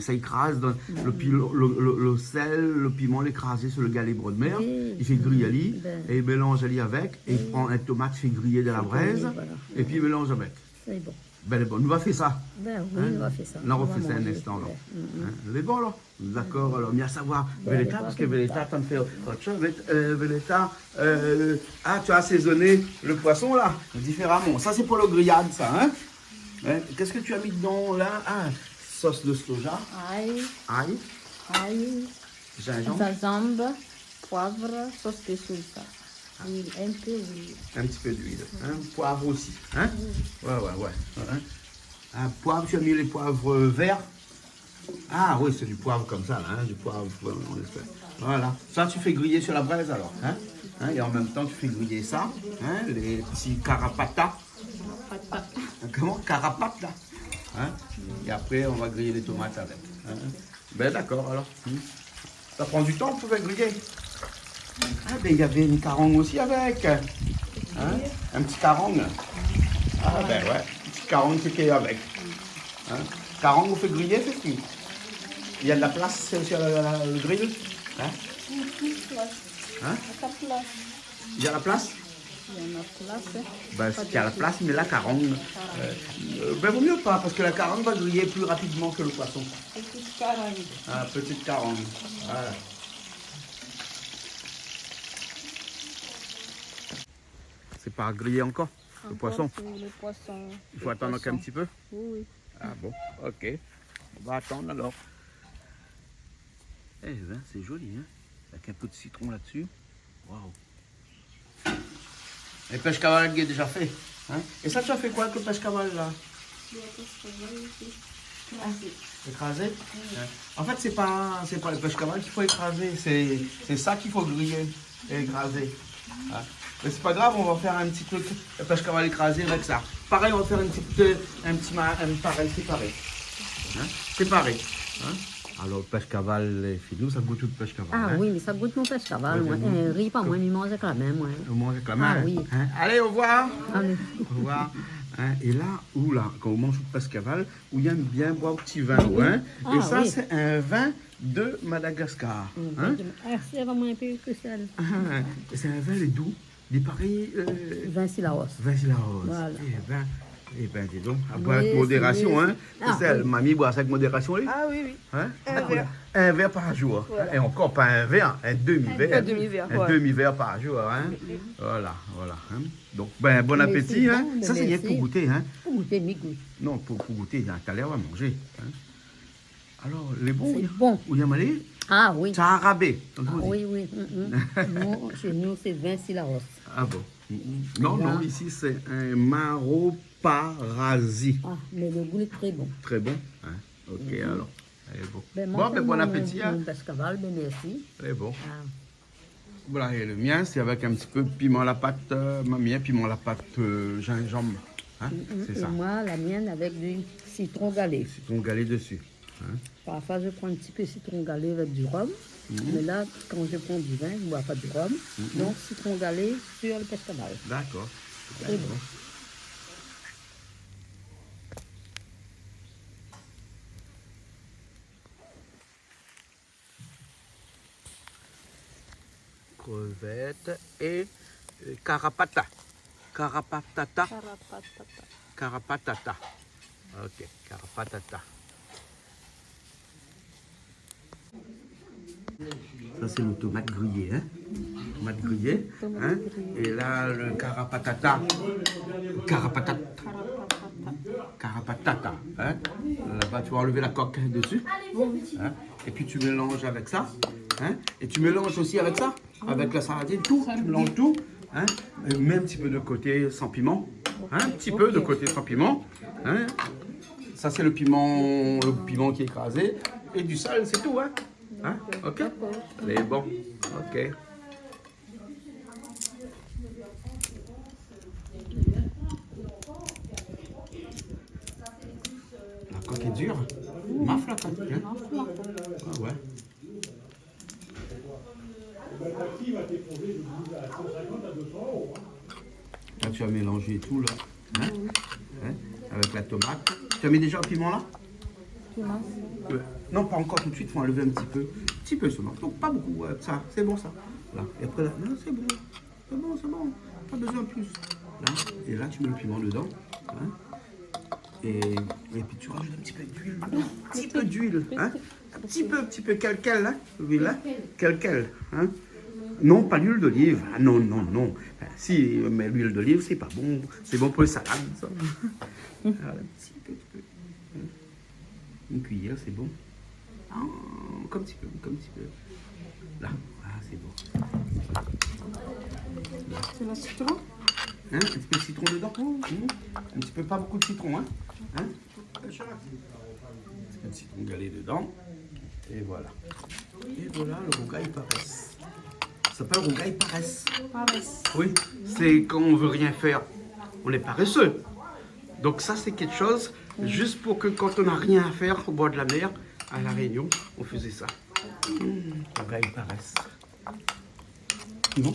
Ça écrase dans le sel, le piment, l'écrasé sur le galibre de mer. Il fait griller à lit, et il mélange à lit avec, et il prend un tomate, fait griller de la braise, et puis il mélange avec. C'est bon. Ben, bon, nous va faire ça. Ben oui, on va faire ça. On va faire ça un instant, là. C'est bon, là? D'accord, alors, bien savoir Véleta, parce que Véleta, t'en fais autre chose. Véleta, tu as assaisonné le poisson, là, différemment. Ça, c'est pour le grillade, ça, hein? Qu'est-ce que tu as mis dedans, là? Ah, sauce de soja. Ail. Gingembre, poivre, sauce de soja. Un peu d'huile. Un petit peu d'huile. Poivre aussi. Hein? Ouais. Un poivre, tu as mis les poivres verts. Ah oui, c'est du poivre comme ça, là, du poivre, on espère. Voilà. Ça, tu fais griller sur la braise, alors. Hein? Hein, et en même temps, tu fais griller ça, hein, les petits carapatas. Comment? Carapata. Hein? Et après, on va griller les tomates avec. Hein? Ben d'accord, alors. Ça prend du temps pour faire griller. Ah ben il y avait une carongue aussi avec. Hein? Un petit carongue. Ah ben ouais, un petit carongue c'était avec. Hein? Carongue, on fait griller, c'est fini. Il y a de la place sur le grill. Hein? Hein? Il y a la place? Ben, il y a la place, mais la carongue, ben, vaut mieux pas, parce que la carongue va griller plus rapidement que le poisson. Petite carongue. Ah, petite carongue. Voilà. C'est pas grillé encore, le poisson? Le poisson. Il faut attendre un petit peu? Oui. Ah bon, ok. On va attendre alors. Eh ben, c'est joli, hein? Avec un peu de citron là-dessus. Waouh! Et pêche cavale qui est déjà fait. Hein? Et ça, tu as fait quoi avec le pêche cavale là? Écrasé? Ouais. En fait, c'est pas le pêche cavale qu'il faut écraser, c'est ça qu'il faut griller et écraser. Hein? Mais c'est pas grave, on va faire un petit truc, le pêche cavale écrasé avec ça. Pareil, on va faire pareil, séparé. Hein? Séparé. Hein? Alors, pêche cavale, chez nous, ça goûte tout pêche cavale. Ah hein? oui, mais ça goûte mon pêche cavale. Moi. Un riz, pas moi, mais mange avec la même. Ouais. On mange avec la main. Ah oui. Hein? Allez, au revoir. Allez. Au revoir. Hein? Et là, quand on mange le pêche cavale, où il y a bien boire un petit vin. Hein? Ah, et ça, oui. c'est un vin de Madagascar. Hein? Ah, c'est vraiment un peu spécial. C'est un vin les doux. Il est pareil. Vin Silaos. Vin Silaos. Voilà. Eh ben, dis donc, à boire avec Oui, modération, hein. Ah, C'est oui. mamie boit ça avec modération, lui. Ah oui, oui. Hein? Un verre. Un verre par jour. Voilà. Et encore pas un verre, un demi-verre. Un demi-verre, Un ouais. demi-verre par jour, hein. Voilà. Hein. Donc, ben, bon appétit, c'est hein. bon, Ça, c'est rien merci. pour goûter, hein. Pour goûter, mais goûte. Non, pour goûter, tout à l'heure, on va manger. Hein. Alors, les bons, C'est bon. où il y a malé? Ah oui. Ça a rabé. Ah, oui, oui. Nous, chez nous, c'est vin Silaos. Ah bon. Non, non, ici, c'est un maroparasi. Ah, mais le goût est très bon. Très bon. Hein? Ok, alors. Elle est bon. Ben, Bon, ben, bon appétit. Hein? Mon pêche cavale, ben merci. Elle est bon. Ah. Voilà, et le mien, c'est avec un petit peu de piment à la pâte, mamie, piment à la pâte gingembre. Hein? C'est Et ça. moi, la mienne avec du citron galé. Citron galé dessus. Hein? Parfois, je prends un petit peu de citron galé avec du rhum. Mais là, quand je prends du vin, je ne bois pas du rhum. Donc, citron galé sur le pêche cavale. D'accord. Très bon. Crevettes et carapata. Carapatata. Carapatata. Ok, carapatata. Ça, c'est le tomate grillé, hein? Tomate grillé, hein? Et là, le carapatata. Carapatata. Carapatata, hein? Là-bas, tu vas enlever la coque dessus. Hein? Et puis, tu mélanges avec ça. Hein? Et tu mélanges aussi avec ça, avec la saladine, tout. Tu mélanges tout. Hein? Et mets un petit peu de côté sans piment. Hein? Un petit peu de côté sans piment. Hein? Ça, c'est le piment qui est écrasé. Et du sel, c'est tout, hein? Hein? Ok? C'est bon. Ok. La coque est dure. Maf la coque. Hein? Ah ouais. Là, tu as mélangé tout, là. Hein? Hein? Avec la tomate. Tu as mis déjà le piment, là? Non, pas encore tout de suite, il faut enlever un petit peu. Un petit peu seulement. Donc, pas beaucoup. Ça, c'est bon, ça. Là. Et après, là, non, c'est bon. C'est bon, c'est bon. Pas besoin de plus. Là. Et là, tu mets le piment dedans. Hein? Et puis, tu rajoutes un petit peu d'huile dedans. Un petit peu d'huile. Hein? Un petit peu. Quel, hein? L'huile, hein? Quel, hein? Non, pas l'huile d'olive. Ah non, non, non. Si, mais l'huile d'olive, c'est pas bon. C'est bon pour les salades, ça. Voilà, un petit peu. Une cuillère, c'est bon. Oh, comme petit peu. Là, voilà, c'est bon. C'est le citron? Hein, un petit peu de citron dedans. Un petit peu, pas beaucoup de citron, hein. Un petit peu de citron galé dedans. Et voilà. Et voilà, le rougail paraît. Ça s'appelle rougail paresse. Paresse. Oui, c'est quand on veut rien faire, on est paresseux. Donc ça, c'est quelque chose, juste pour que quand on n'a rien à faire au bord de la mer, à La Réunion, on faisait ça. Rougail paresse. Bon.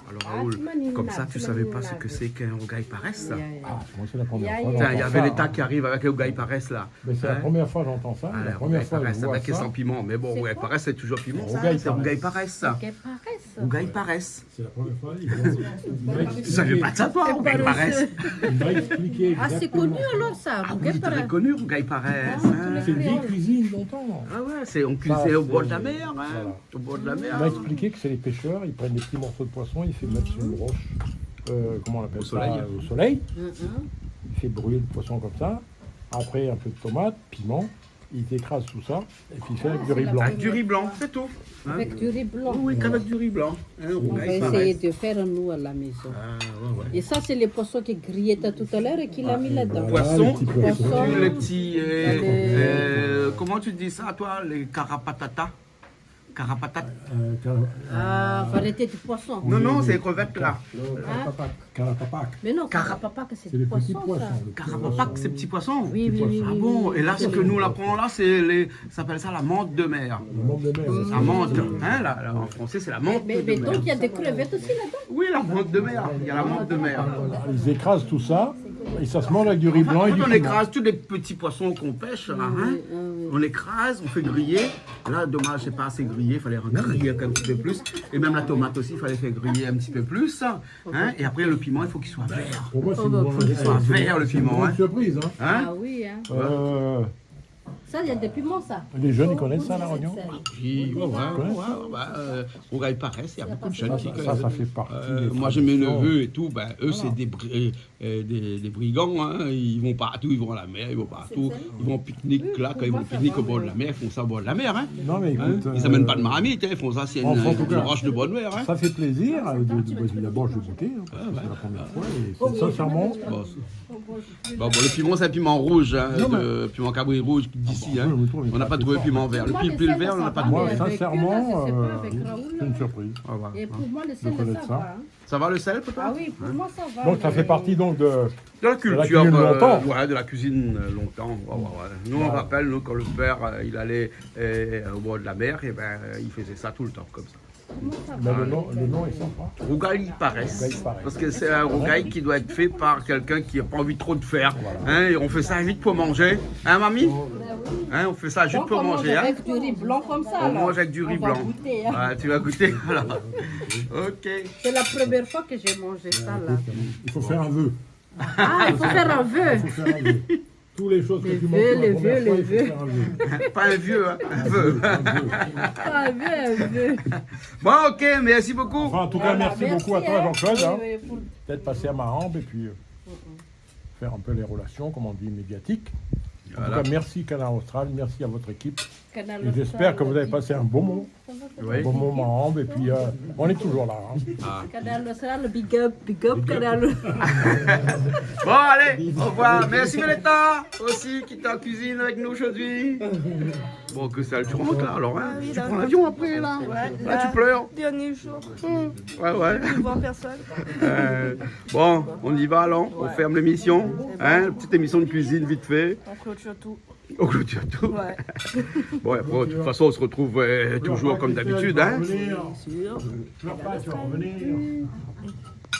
Alors Raoul, comme ça, tu savais pas ce que c'est qu'un rougail paresse, ça? Ah, moi c'est la première fois. Tiens, il y j'entends avait ça, l'État hein. qui arrive avec le rougail paresse, là. Mais c'est la première fois que j'entends ça. Ah, La la première rougail fois que paresse je vois avec et ça. sans piment. Mais bon, rougail paresse, c'est toujours piment, ça. Rougail C'est rougail paresse, ça. Quelle paresse. Rougail paresse. C'est la première fois. Tu savais pas de ça, toi, rougail paresse? Il m'a expliqué. Ah, c'est connu alors ça. Ah oui, t'avais connu rougail paresse. C'est une vieille cuisine longtemps. Ah ouais, c'est on cuisine au bord de la mer, hein. Voilà. Au bord de la Il mer. m'a expliqué que c'est les pêcheurs, ils prennent des petits morceaux de poisson, ils les mettent sur une roche, comment on appelle Au ça, soleil. au soleil. Il fait brûler le poisson comme ça. Après, un peu de tomate, piment. Il écrase tout ça et puis il fait avec du riz blanc. Avec du riz blanc, c'est tout. Hein? Avec du riz blanc. Oui, qu'avec du riz blanc. Hein, On va rougail essayer paresse. de faire nous à la maison. Ah, ouais, ouais. Et ça, c'est les poissons qu'il grillait tout à l'heure et qu'il a mis là-dedans. Poisson, les petits poissons. les petits. Comment tu dis ça, toi? Les carapatata? Carapatates? Ah, variété de poisson. Non, non, c'est les crevettes là. Carapapac. Mais non, carapapa, c'est C'est du les petits poisson, poissons. ça. les petits Carapapac, poissons. ces petits poissons? Oui, oui, oui. Ah oui, bon? oui. Et là, ce que nous l'apprenons là, c'est les. Ça s'appelle ça la menthe de mer. Le monde de mer. La menthe. Hein, là, en français, c'est la menthe Mais de donc, mer. il y a des crevettes aussi là-dedans. Oui, la menthe de mer. Il y a la menthe de mer. Ils écrasent tout ça et ça se mange avec du riz blanc et Quand du on piment. écrase tous les petits poissons qu'on pêche, là, hein, on écrase, on fait griller. Là, dommage, c'est pas assez grillé, il fallait griller un petit peu plus. Et même la tomate aussi, il fallait faire griller un petit peu plus. Hein. Et après, le piment, il faut qu'il soit vert. Pour moi, c'est Il faut qu'il soit vert, le une piment. bonne Hein. surprise. Hein. Hein? Ah oui, hein. Euh, Ça, il y a des piments, ça. les jeunes, ils connaissent ça, la Réunion? Oui, rougail paresse, il y a beaucoup de jeunes qui connaissent. Ça fait partie. des Moi j'ai mes traditions. neveux et tout, ben, eux c'est des brigands, hein. Ils vont partout, ils vont à la mer, ils vont partout, ils vont au pique-nique là, quand ils vont au pique-nique au bord de la mer, ils font ça au bord de la mer. Hein. Non, mais Hein. écoute. Ils amènent pas de marmite, hein. Ils font ça, c'est Enfin, en tout une cas, roche de bonne mer. Hein. Ça fait plaisir. D'abord, je vais goûter. Hein, parce que c'est la première fois. Et c'est sincèrement. Bon, le piment c'est un piment rouge, hein, Non, mais- de piment cabri rouge d'ici. Ah, Hein. bon, je me trouve, On n'a pas trouvé le piment vert. Le vert, on n'a pas Moi, trouvé. sincèrement, avec Raoul, c'est une surprise. Ah, voilà. Et pour moi, le sel, De connaître ça ça. va. Hein. Ça va le sel pour toi? Ah oui, pour moi, ça va. Donc, ça fait partie donc de. De la culture, cuisine longtemps. ouais, de la cuisine longtemps. Ouais, ouais. Nous, on rappelle, nous, quand le père, il allait au bord de la mer, et ben, il faisait ça tout le temps, comme ça. Mais le nom est sympa. Rougail paresse. Rougail paresse. Parce que c'est un rougail qui doit être fait par quelqu'un qui n'a pas envie trop de faire. Hein, et on fait ça vite pour manger. Hein, mamie? Hein, on fait ça juste Donc, pour on mange manger. Hein. avec du riz blanc comme ça. On alors. mange avec du riz On va blanc. goûter, hein. Ouais, tu vas goûter. Alors. Ok. C'est la première fois que j'ai mangé ça, là. Il faut faire un vœu. Ah, il faut faire un vœu. Il faut faire un vœu. Toutes les choses que Les tu vœux, manges pour la les première vœux, fois, les il faut faire un vœu. Pas un vieux, hein. Un vœu. Un vœu. Bon, ok, merci beaucoup. Enfin, en tout cas, merci beaucoup à toi, hein. Jean-Claude. Hein. Oui, oui, pour- Peut-être passer à ma rampe et puis faire un peu les relations, comme on dit, médiatiques. En Voilà. tout cas, merci Canal Austral, merci à votre équipe. Canal Et j'espère que vous avez passé un bon moment. Oui. Un bon moment en rampe et puis on est toujours là. Hein. Canal Austral, big up, Canal. Bon, allez, au revoir. Merci, Violetta, aussi, qui est en cuisine avec nous aujourd'hui. Bon, que ça, tu rentres là, alors, hein? Ah oui, Tu là. prends l'avion après, là? Ouais, Là, tu pleures? Dernier jour. Ouais, ouais. Devant personne. Bon, on y va, alors. On ferme l'émission. Hein? Petite émission de cuisine, vite fait. On clôture tout. On clôture tout. Ouais. Bon, après, de toute façon, on se retrouve toujours comme d'habitude, hein? Tu vas pas, tu vas revenir.